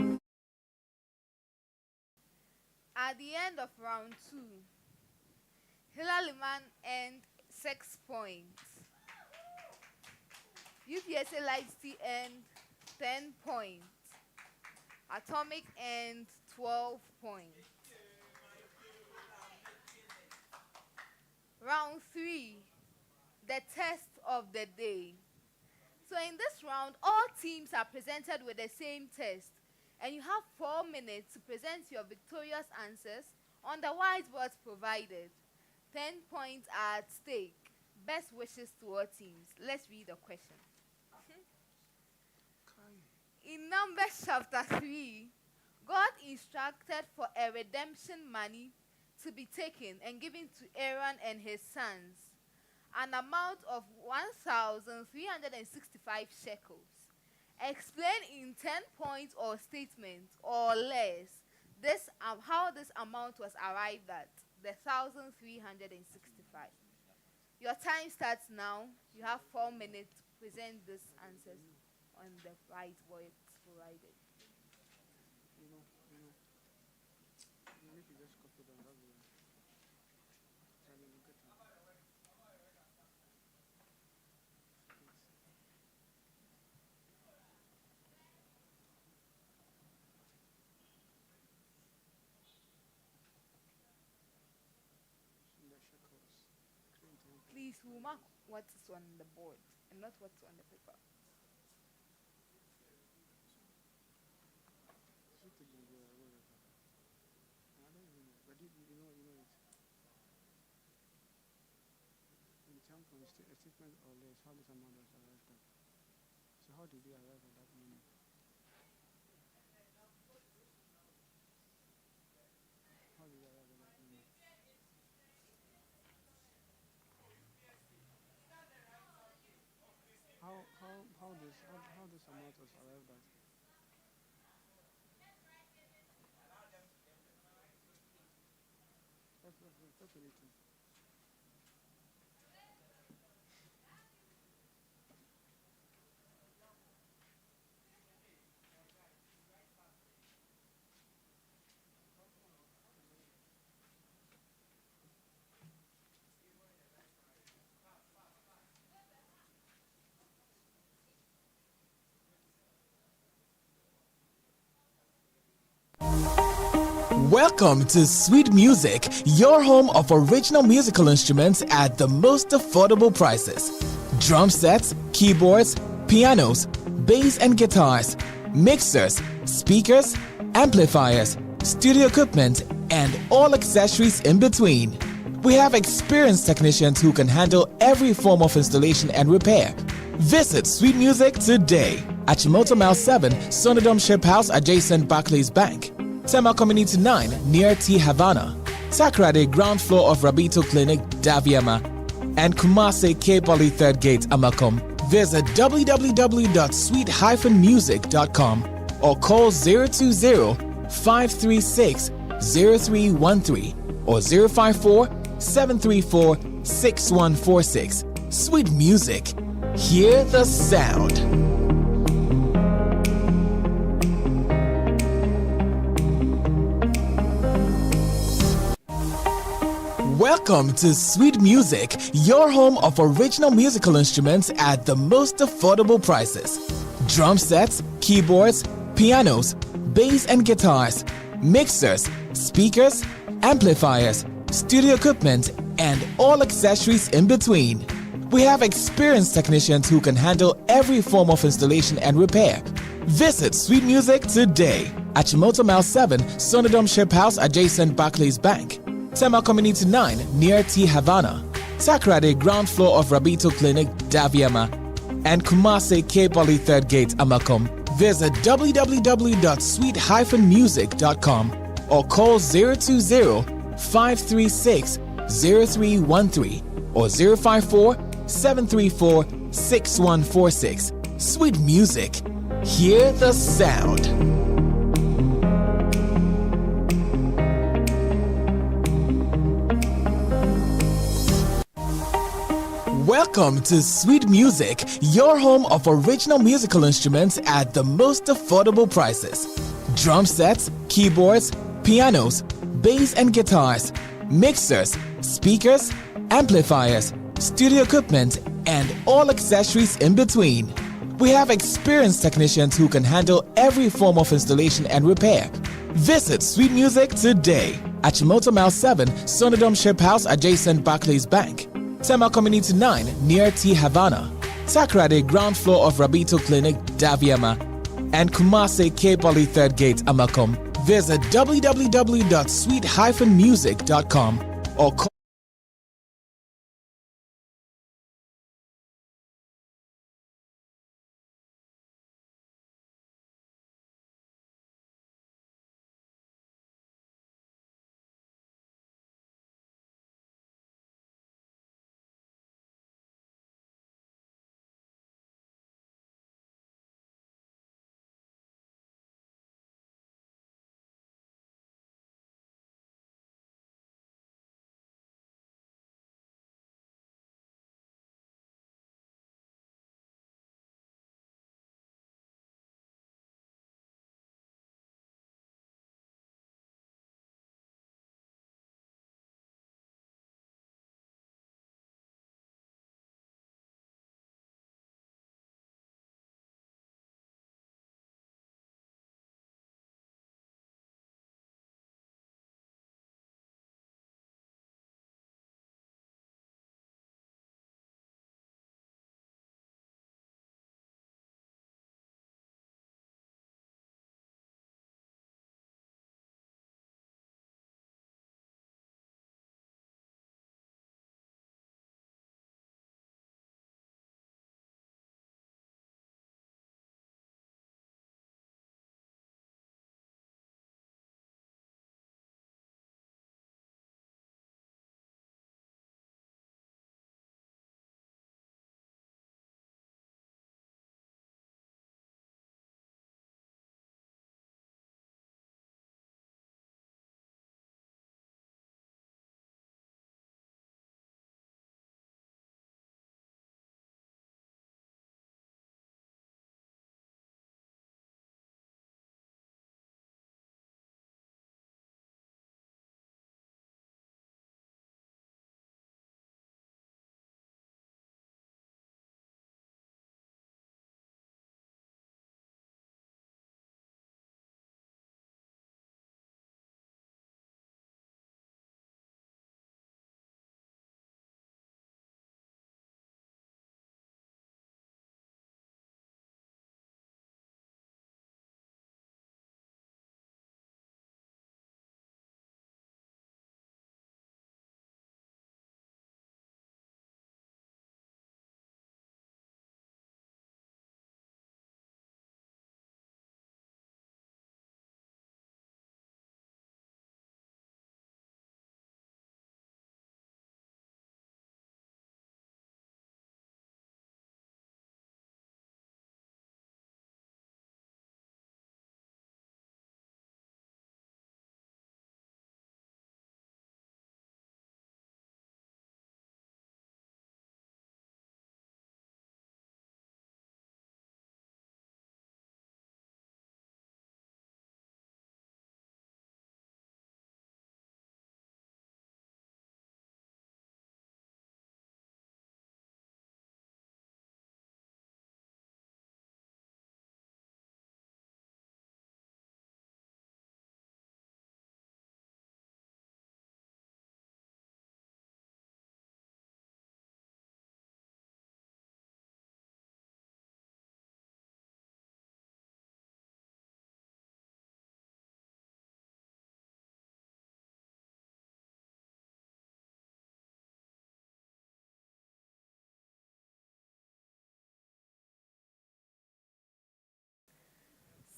At the end of round 2, LIMAN earned 6 points. UPSA LifeCity earned 10 points. Atomic earned 12 points. Round 3, the test of the day. So in this round, all teams are presented with the same test, and you have 4 minutes to present your victorious answers on the whiteboards provided. 10 points are at stake. Best wishes to all teams. Let's read the question. In Numbers chapter 3, God instructed for a redemption money to be taken and given to Aaron and his sons, an amount of 1,365 shekels. Explain in 10 points or statements or less how this amount was arrived at, the 1,365. Your time starts now. You have 4 minutes to present these answers on the whiteboard provided. Please, we'll mark what's on the board and not what's on the paper. A statement or less, how this amount was arrived at. So how did we arrive at that money? How did we arrive at that money? How this amount was arrived at? That's anything. Welcome to Sweet Music, your home of original musical instruments at the most affordable prices. Drum sets, keyboards, pianos, bass and guitars, mixers, speakers, amplifiers, studio equipment, and all accessories in between. We have experienced technicians who can handle every form of installation and repair. Visit Sweet Music today at Chimoto Mile 7, Sonodom Ship House adjacent Barclays Bank, Tema Community 9 near T Havana, Takrade ground floor of Rabito Clinic, Daviama, and Kumase K Poly 3rd Gate, Amakom. Visit www.sweet-music.com or call 020-536-0313 or 054-734-6146. Sweet Music. Hear the sound. Welcome to Sweet Music, your home of original musical instruments at the most affordable prices. Drum sets, keyboards, pianos, bass and guitars, mixers, speakers, amplifiers, studio equipment, and all accessories in between. We have experienced technicians who can handle every form of installation and repair. Visit Sweet Music today at Chimoto Mile 7, Sonodom Ship House adjacent Barclays Bank, Tema Community 9 near T Havana, Takrade ground floor of Rabito Clinic, Daviama, and Kumase K Poly 3rd Gate, Amakom. Visit www.sweet-music.com or call 020-536-0313 or 054-734-6146. Sweet Music. Hear the sound. Welcome to Sweet Music, your home of original musical instruments at the most affordable prices. Drum sets, keyboards, pianos, bass and guitars, mixers, speakers, amplifiers, studio equipment, and all accessories in between. We have experienced technicians who can handle every form of installation and repair. Visit Sweet Music today at Chimoto Mile 7, Sonodom Ship House adjacent Barclays Bank, Tema Community 9 near T Havana, Takrade ground floor of Rabito Clinic, Daviama, and Kumase K Poly 3rd Gate, Amakom. Visit www.sweet-music.com or call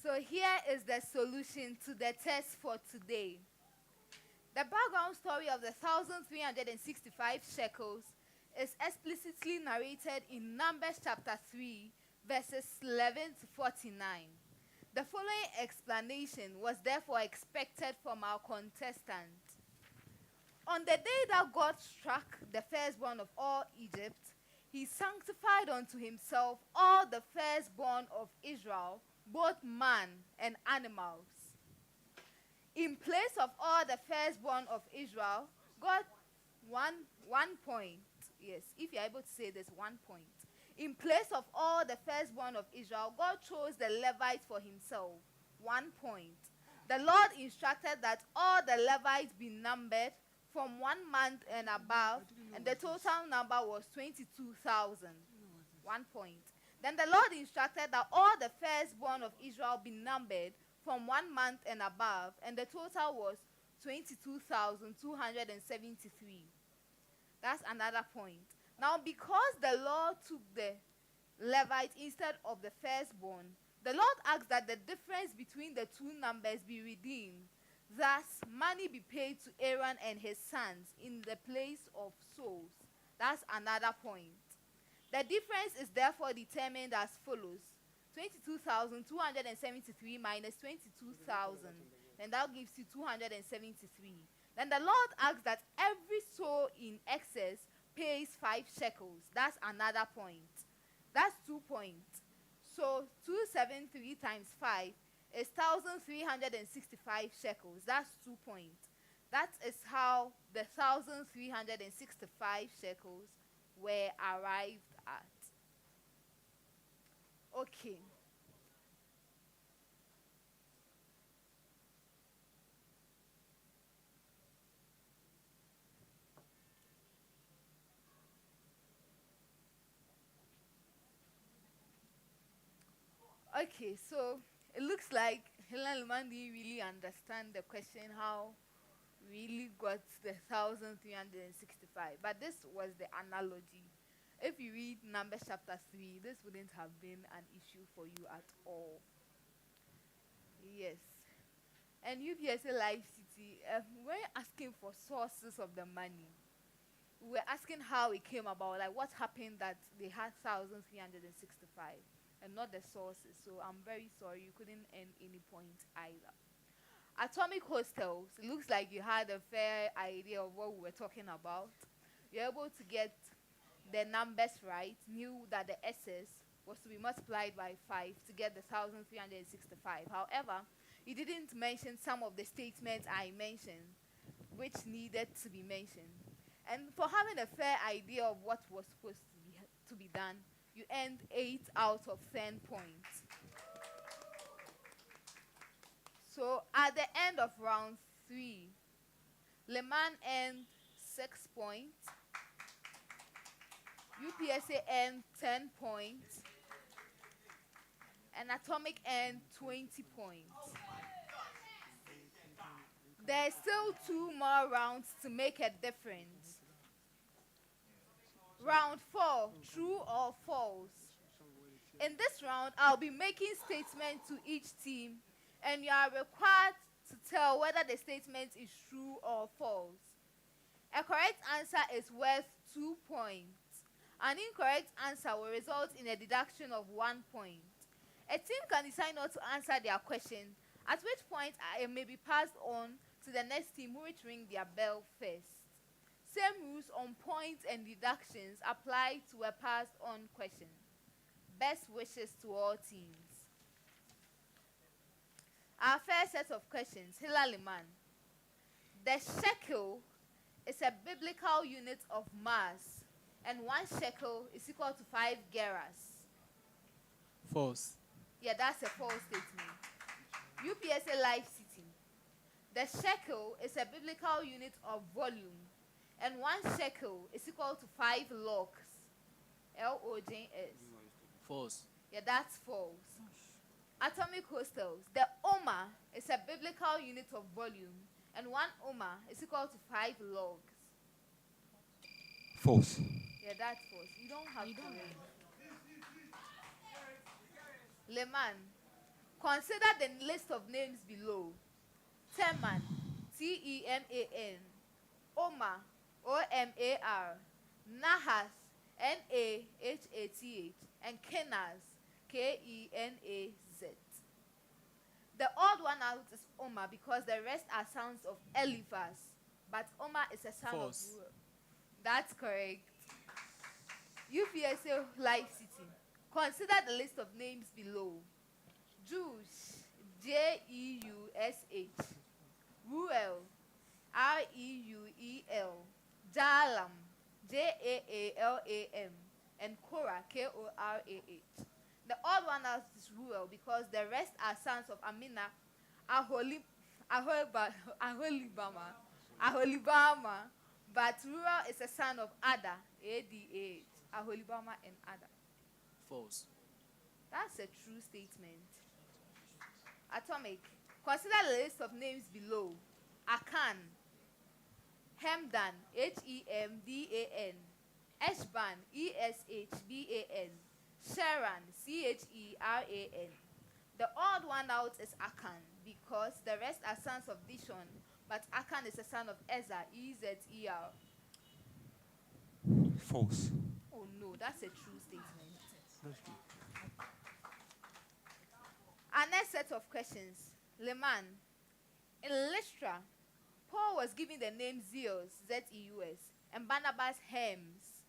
So here is the solution to the test for today. The background story of the 1,365 shekels is explicitly narrated in Numbers chapter 3, verses 11 to 49. The following explanation was therefore expected from our contestant. On the day that God struck the firstborn of all Egypt, he sanctified unto himself all the firstborn of Israel, both man and animals. In place of all the firstborn of Israel, God, one point. Yes, if you're able to say this, 1 point. In place of all the firstborn of Israel, God chose the Levites for himself. 1 point. The Lord instructed that all the Levites be numbered from 1 month and above, and the total number was 22,000. 1 point. Then the Lord instructed that all the firstborn of Israel be numbered from 1 month and above, and the total was 22,273. That's another point. Now, because the Lord took the Levites instead of the firstborn, the Lord asked that the difference between the two numbers be redeemed. Thus, money be paid to Aaron and his sons in the place of souls. That's another point. The difference is therefore determined as follows: 22,273 minus 22,000, and that gives you 273. Then the Lord asks that every soul in excess pays 5 shekels. That's another point. That's 2 points. So 273 times 5 is 1,365 shekels. That's 2 points. That is how the 1,365 shekels were arrived at. Okay. Okay, so it looks like LIMAN didn't really understand the question, how really got the 1,365. But this was the analogy. If you read Numbers chapter 3, this wouldn't have been an issue for you at all. Yes. And UPSA LifeCity, we're asking for sources of the money. We're asking how it came about, like what happened that they had 1,365 and not the sources. So I'm very sorry, you couldn't earn any points either. Atomic hostels, it looks like you had a fair idea of what we were talking about. You're able to get the numbers right, knew that the SS was to be multiplied by 5 to get the 1,365. However, you didn't mention some of the statements I mentioned, which needed to be mentioned. And for having a fair idea of what was supposed to be done, you earned 8 out of 10 points. So at the end of round 3, LIMAN earned 6 points, UPSA earned 10 points, and Atomic earned 20 points. There's still 2 more rounds to make a difference. Round 4, true or false. In this round, I'll be making statements to each team, and you are required to tell whether the statement is true or false. A correct answer is worth 2 points. An incorrect answer will result in a deduction of 1 point. A team can decide not to answer their question, at which point it may be passed on to the next team, which ring their bell first. Same rules on points and deductions apply to a passed on question. Best wishes to all teams. Our first set of questions, LIMAN. The shekel is a biblical unit of mass, and 1 shekel is equal to 5 gerahs. False. Yeah, that's a false statement. UPSA LifeCity. The shekel is a biblical unit of volume, and 1 shekel is equal to 5 logs. LOJS. False. Yeah, that's false. Atomic hostels. The omer is a biblical unit of volume, and 1 omer is equal to 5 logs. False. Yeah, that's false. You don't have to read. LIMAN. Consider the list of names below. Teman, Teman. Omar, Omar. Nahas, Nahath. And Kenaz, Kenaz. The odd one out is Omar because the rest are sons of Eliphaz. But Omar is a son False. of Ruel. That's correct. UPSA LifeCity. Consider the list of names below. Jews, Jeush. Ruel, Reuel. Jalam, Jaalam. And Korah, Korah. The odd one out is Ruel because the rest are sons of Amina, Aholibama. But Ruel is a son of Ada, Ada. Aholibama and Ada. False. That's a true statement. Atomic. Consider the list of names below. Akan, Hemdan, Hemdan. Eshban, Eshban. Sharan, Cheran. The odd one out is Akan because the rest are sons of Dishon, but Akan is a son of Ezer, Ezer. False. Oh no, that's a true statement. Our next set of questions. Liman. In Lystra, Paul was given the name Zeus, Zeus, and Barnabas Hermes,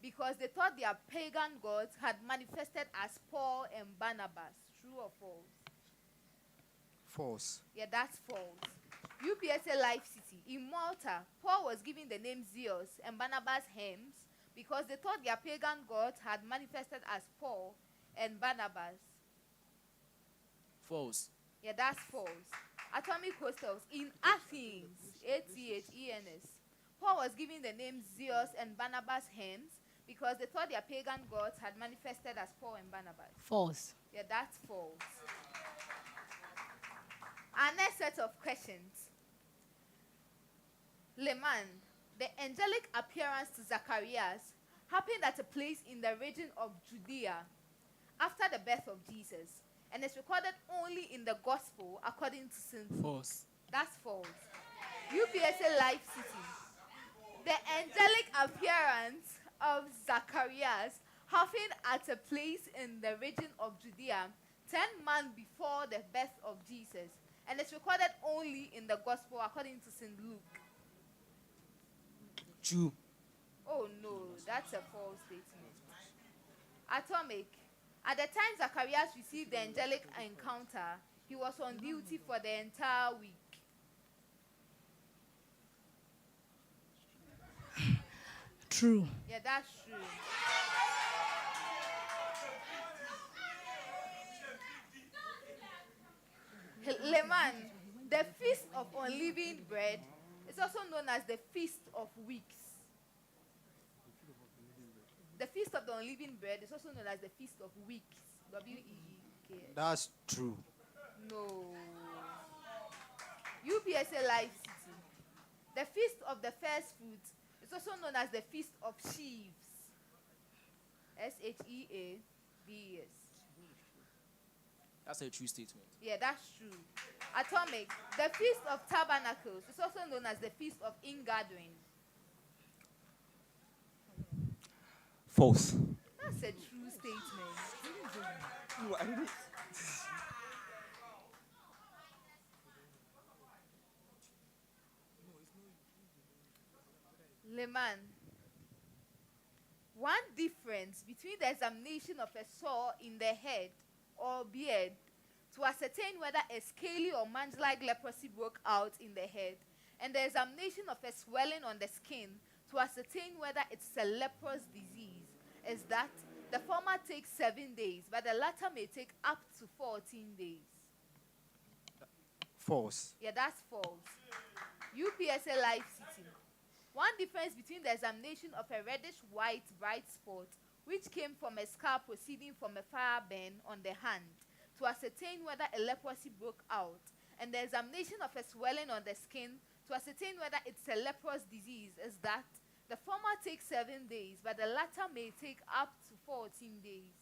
because they thought their pagan gods had manifested as Paul and Barnabas. True or false? False. Yeah, that's false. UPSA LifeCity. In Malta, Paul was given the name Zeus and Barnabas Hermes because they thought their pagan gods had manifested as Paul and Barnabas. False. Yeah, that's false. Atomic hostels. In Athens, Athens, Paul was given the name Zeus and Barnabas Hermes because they thought their pagan gods had manifested as Paul and Barnabas. False. Yeah, that's false. Our next set of questions. Liman, the angelic appearance to Zacharias happened at a place in the region of Judea after the birth of Jesus, and it's recorded only in the gospel according to St. Luke. False. That's false. UPSA LifeCity. The angelic appearance of Zacharias happened at a place in the region of Judea 10 months before the birth of Jesus, and it's recorded only in the gospel according to St. Luke. True. Oh no, that's a false statement. Atomic. At the time Zacharias received the angelic encounter, he was on duty for the entire week. True. Yeah, that's true. Liman, the Feast of Unleavened Bread is also known as the Feast of Weeks. The Feast of the Unleavened Bread is also known as the Feast of Weeks. W-E-E-K-S. That's true. No. UPSA LifeCity. The Feast of the First Fruits is also known as the Feast of Sheaves. Sheaves. That's a true statement. Yeah, that's true. Atomic. The Feast of Tabernacles is also known as the Feast of Ingathering. False. That's a true statement. Liman. One difference between the examination of a sore in the head or beard to ascertain whether a scaly or mange-like leprosy broke out in the head, and the examination of a swelling on the skin to ascertain whether it's a leprous disease is that the former takes 7 days, but the latter may take up to 14 days. False. Yeah, that's false. UPSA LifeCity. One difference between the examination of a reddish-white bright spot, which came from a scar proceeding from a fire burn on the hand, to ascertain whether a leprosy broke out, and the examination of a swelling on the skin to ascertain whether it's a leprous disease is that the former takes 7 days, but the latter may take up to 14 days.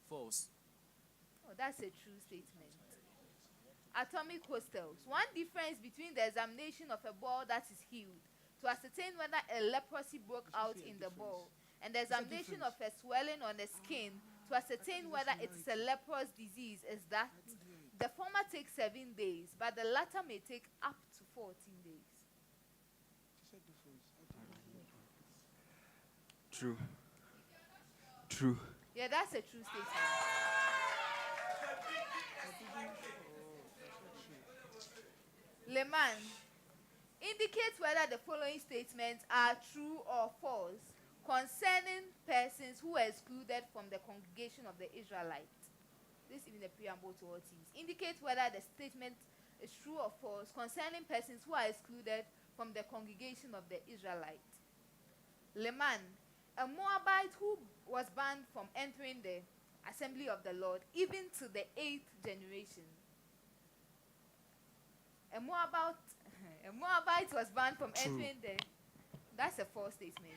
False. Oh, that's a true statement. Atomic hostels. One difference between the examination of a ball that is healed to ascertain whether a leprosy broke out in the ball and the examination of a swelling on the skin to ascertain whether it is a leprous disease is that the former takes 7 days, but the latter may take up to 14 days. True. True. Yeah, that's a true statement. LIMAN. Indicate whether the following statements are true or false concerning persons who were excluded from the congregation of the Israelites. This is even the preamble to all teams. Indicate whether the statement is true or false concerning persons who are excluded from the congregation of the Israelites. LIMAN. A Moabite who was banned from entering the assembly of the Lord even to the 8th generation. A Moabite was banned from entering the... That's a false statement.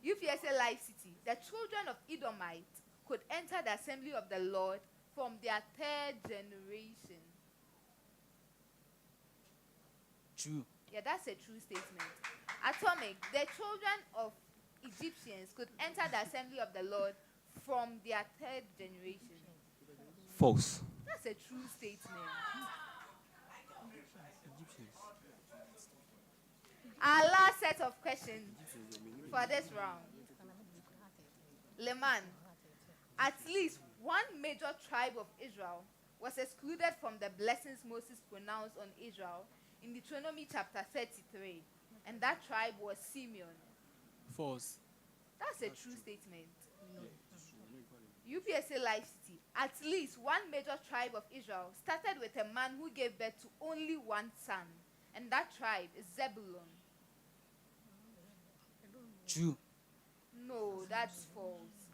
UPSA LifeCity. The children of Edomite could enter the assembly of the Lord from their 3rd generation. True. Yeah, that's a true statement. Atomic. The children of Egyptians could enter the assembly of the Lord from their 3rd generation. False. That's a true statement. Our last set of questions for this round. LIMAN. At least one major tribe of Israel was excluded from the blessings Moses pronounced on Israel in Deuteronomy chapter 33, and that tribe was Simeon. False. That's a true statement. UPSA LifeCity. At least one major tribe of Israel started with a man who gave birth to only one son, and that tribe is Zebulun. True. No, that's false.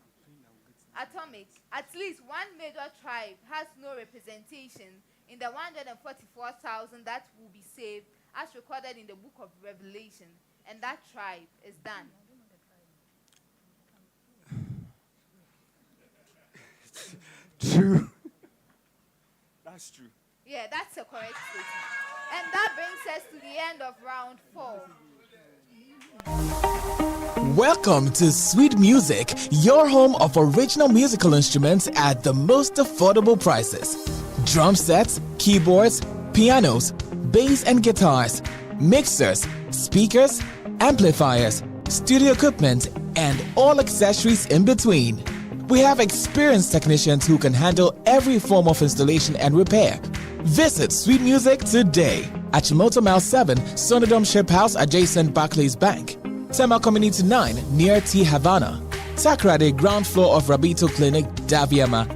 Atomic. At least one major tribe has no representation in the 144,000 that will be saved as recorded in the book of Revelation, and that tribe is Dan. True. That's true. Yeah, that's a correct statement. And that brings us to the end of round 4. Welcome to Sweet Music, your home of original musical instruments at the most affordable prices. Drum sets, keyboards, pianos, bass and guitars, mixers, speakers, amplifiers, studio equipment, and all accessories in between. We have experienced technicians who can handle every form of installation and repair. Visit Sweet Music today at Chimoto Mile 7, Sonodome Ship House adjacent Barclays Bank. Tema Community 9 near T Havana. Takrade ground floor of Rabito Clinic, Daviama.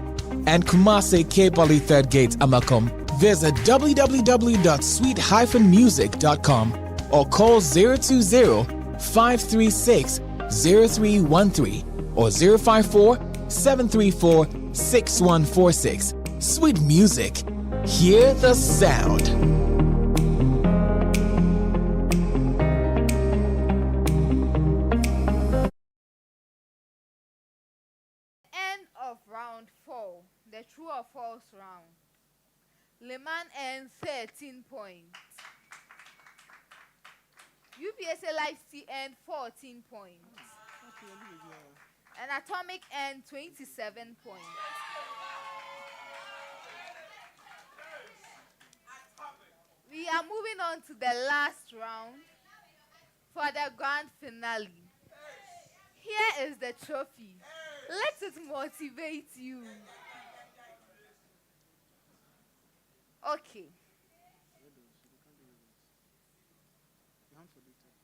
And Kumasi K Poly 3rd Gate, Amakom. Visit www.sweet-music.com or call 020-536-0313 or 054-734-6146. Sweet Music. Hear the sound. End of round 4, the true or false round. LIMAN earned 13 points. UPSA LifeCity earned 14 points. And Atomic earned 27 points. We are moving on to the last round for the grand finale. Here is the trophy. Let it motivate you. Okay.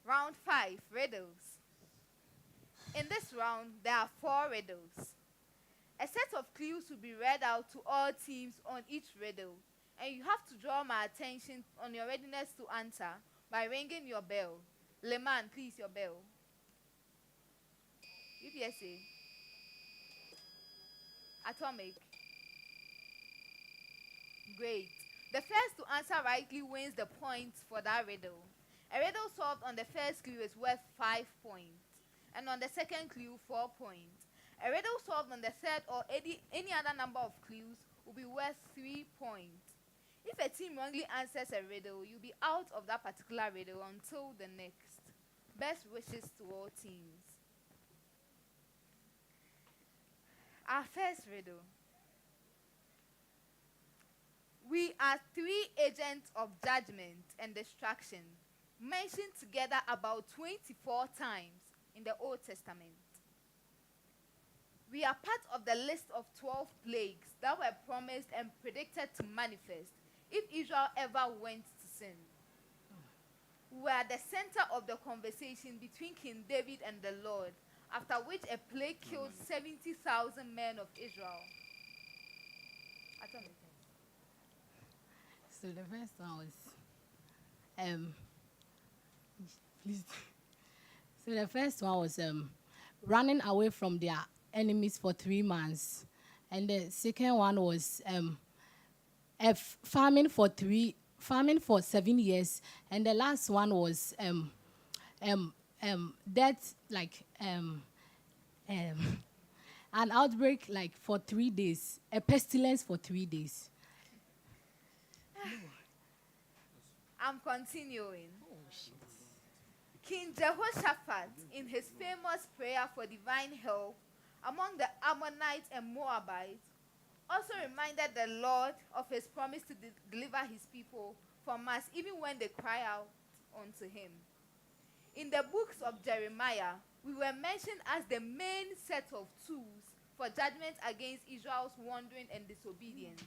Round 5, riddles. In this round, there are 4 riddles. A set of clues will be read out to all teams on each riddle, and you have to draw my attention on your readiness to answer by ringing your bell. LIMAN, please, your bell. UPSA. Atomic. Great. The first to answer rightly wins the points for that riddle. A riddle solved on the first clue is worth 5 points, and on the second clue, 4 points. A riddle solved on the third or any other number of clues will be worth 3 points. If a team wrongly answers a riddle, you'll be out of that particular riddle until the next. Best wishes to all teams. Our first riddle. We are 3 agents of judgment and destruction, mentioned together about 24 times in the Old Testament. We are part of the list of 12 plagues that were promised and predicted to manifest if Israel ever went to sin. We are the center of the conversation between King David and the Lord, after which a plague killed 70,000 men of Israel. So the first one was, please. So the first one was running away from their enemies for 3 months, and the second one was farming for 7 years, and the last one was death, like an outbreak, like for 3 days, a pestilence for 3 days. I'm continuing. King Jehoshaphat, in his famous prayer for divine help among the Ammonites and Moabites, also reminded the Lord of his promise to deliver his people from us even when they cry out unto him. In the books of Jeremiah, we were mentioned as the main set of tools for judgment against Israel's wandering and disobedience.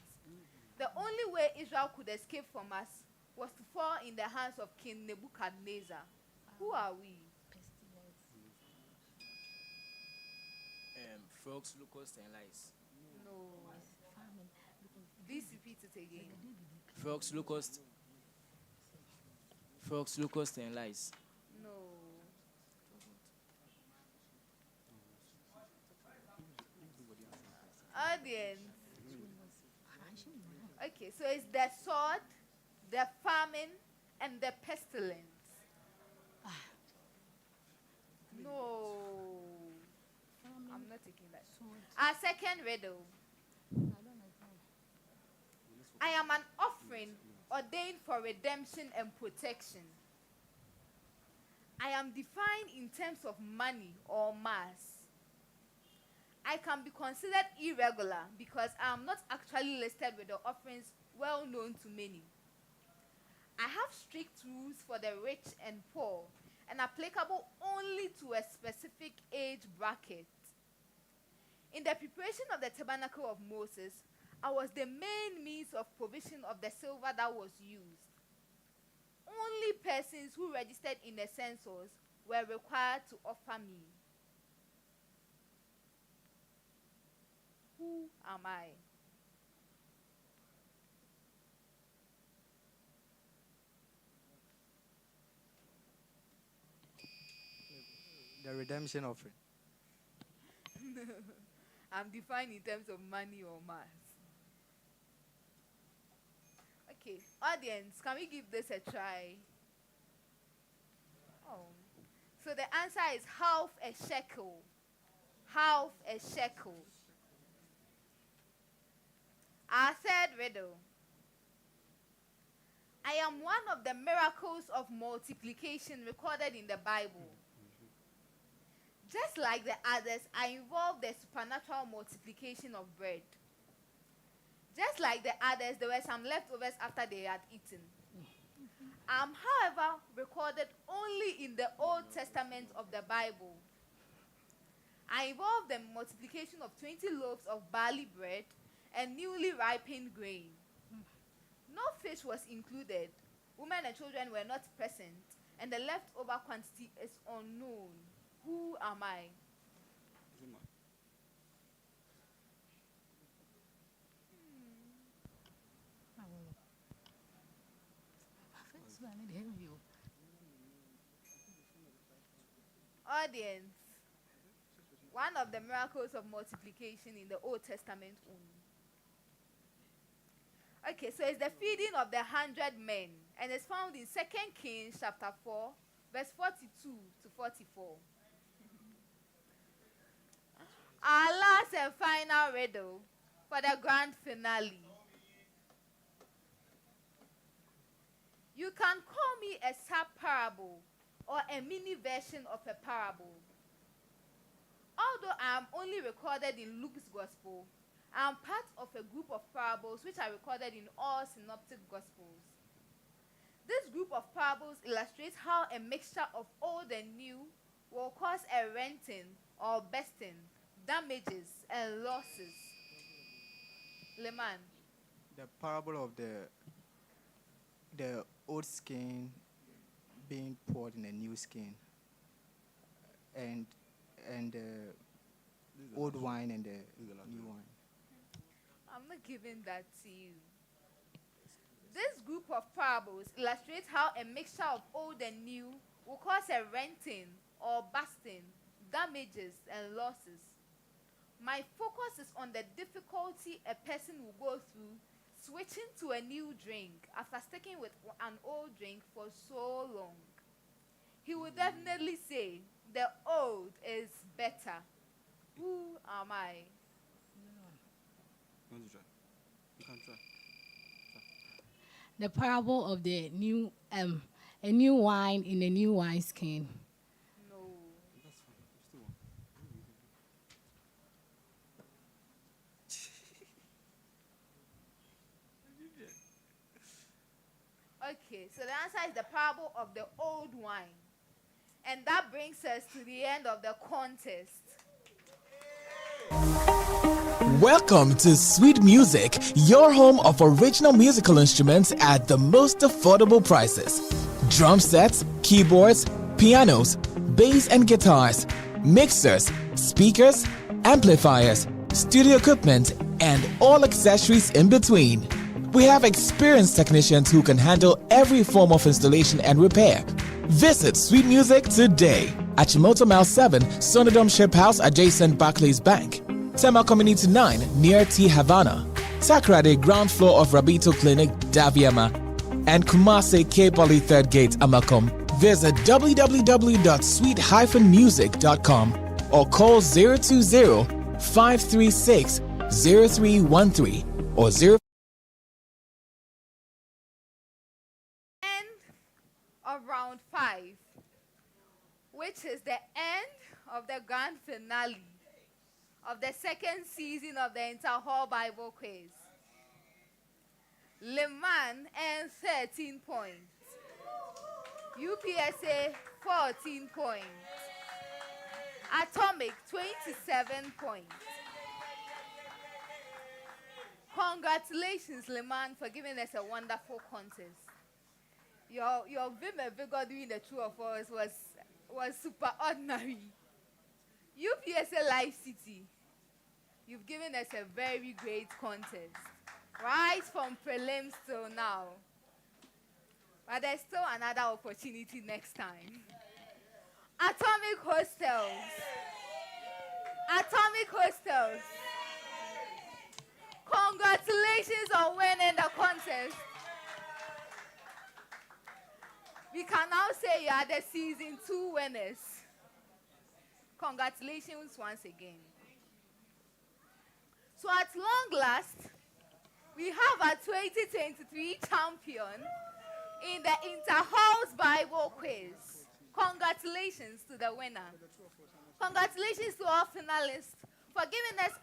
The only way Israel could escape from us was to fall in the hands of King Nebuchadnezzar. Who are we? Frogs, locusts, and lice. No. Please repeat it again. Frogs, locusts, and lice. No. Audience. Okay, so it's the sword, the famine, and the pestilence. No. I'm not taking that. Our second riddle. I am an offering ordained for redemption and protection. I am defined in terms of money or mass. I can be considered irregular because I am not actually listed with the offerings well known to many. I have strict rules for the rich and poor and applicable only to a specific age bracket. In the preparation of the tabernacle of Moses, I was the main means of provision of the silver that was used. Only persons who registered in the census were required to offer me. Who am I? The redemption offering. I'm defined in terms of money or mass. Okay, audience, can we give this a try? Oh. So the answer is half a shekel. Half a shekel. Our third riddle. I am one of the miracles of multiplication recorded in the Bible. Just like the others, I involve the supernatural multiplication of bread. Just like the others, there were some leftovers after they had eaten. However, recorded only in the Old Testament of the Bible. I involve the multiplication of 20 loaves of barley bread and newly ripened grain. No fish was included. Women and children were not present, and the leftover quantity is unknown. Who am I? Audience, one of the miracles of multiplication in the Old Testament only. Okay, so it's the feeding of the 100 men, and it's found in 2 Kings chapter 4, verse 42 to 44. Our last and final riddle for the grand finale. You can call me a sub-parable or a mini version of a parable. Although I am only recorded in Luke's Gospel, I am part of a group of parables which are recorded in all synoptic Gospels. This group of parables illustrates how a mixture of old and new will cause a renting or bursting, damages, and losses. LIMAN. The parable of the old skin being poured in a new skin, and the old wine and the new wine. I'm not giving that to you. This group of parables illustrates how a mixture of old and new will cause a renting or busting, damages, and losses. My focus is on the difficulty a person will go through switching to a new drink after sticking with an old drink for so long. He will definitely say, the old is better. Who am I? You want to try? You can try. The parable of the new a new wine in a new wineskin. No. That's fine. You still want. Okay, so the answer is the parable of the old wine. And that brings us to the end of the contest. Welcome to Sweet Music, your home of original musical instruments at the most affordable prices. Drum sets, keyboards, pianos, bass and guitars, mixers, speakers, amplifiers, studio equipment, and all accessories in between. We have experienced technicians who can handle every form of installation and repair. Visit Sweet Music today at Chimoto Mile 7, Sonodome Ship House adjacent Barclays Bank. Tema Community 9 near T Havana, Takrade ground floor of Rabito Clinic, Daviama, and Kumasi K Poly 3rd Gate, Amakom. Visit www.sweet-music.com or call 020-536-0313 or 0. End of round 5, which is the end of the grand finale of the second season of the Inter-Hall Bible Quiz. LIMAN earned 13 points. UPSA 14 points. Atomic 27 points. Congratulations, LIMAN, for giving us a wonderful contest. Your vim and vigor doing the two of us was super ordinary. UPSA LifeCity, you've given us a very great contest, right from prelims till now. But there's still another opportunity next time. Atomic Hostels. Atomic Hostels. Congratulations on winning the contest. We can now say you are the season 2 winners. Congratulations once again. So at long last, we have a 2023 champion in the Inter-Halls Bible Quiz. Congratulations to the winner. Congratulations to all finalists for giving us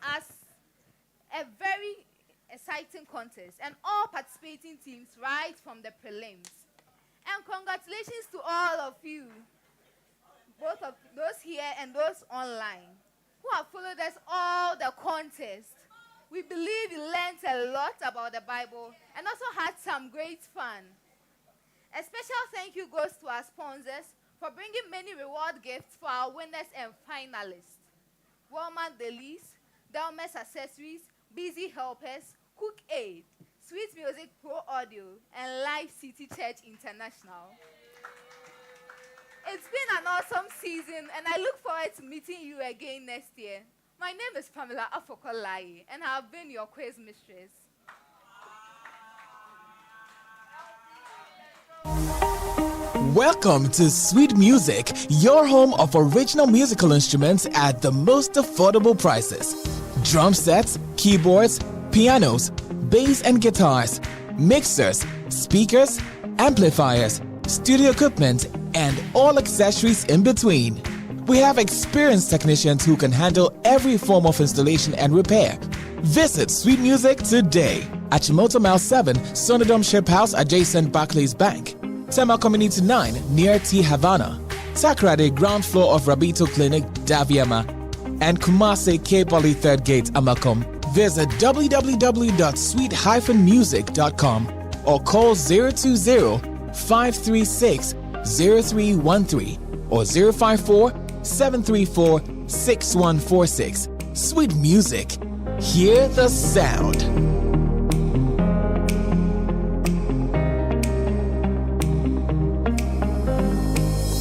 a very exciting contest and all participating teams right from the prelims. And congratulations to all of you, both of those here and those online, who have followed us all the contest. We believe you learned a lot about the Bible and also had some great fun. A special thank you goes to our sponsors for bringing many reward gifts for our winners and finalists. Walmart Delis, Delmes Accessories, Busy Helpers, Cook Aid, Sweet Music Pro Audio, and LifeCity Church International. It's been an awesome season, and I look forward to meeting you again next year. My name is Pamela Afokolai, and I've been your quiz mistress. Welcome to Sweet Music, your home of original musical instruments at the most affordable prices. Drum sets, keyboards, pianos, bass and guitars, mixers, speakers, amplifiers, studio equipment, and all accessories in between. We have experienced technicians who can handle every form of installation and repair. Visit Sweet Music today at Chimoto Mile 7, Sonodom Ship House adjacent Barclays Bank, Tema Community 9 near T Havana, Takrade ground floor of Rabito Clinic, Daviama, and Kumasi K Poly 3rd Gate, Amakom. Visit www.sweet-music.com or call 020-536-0313 or 054-734-6146. Sweet Music. Hear the sound.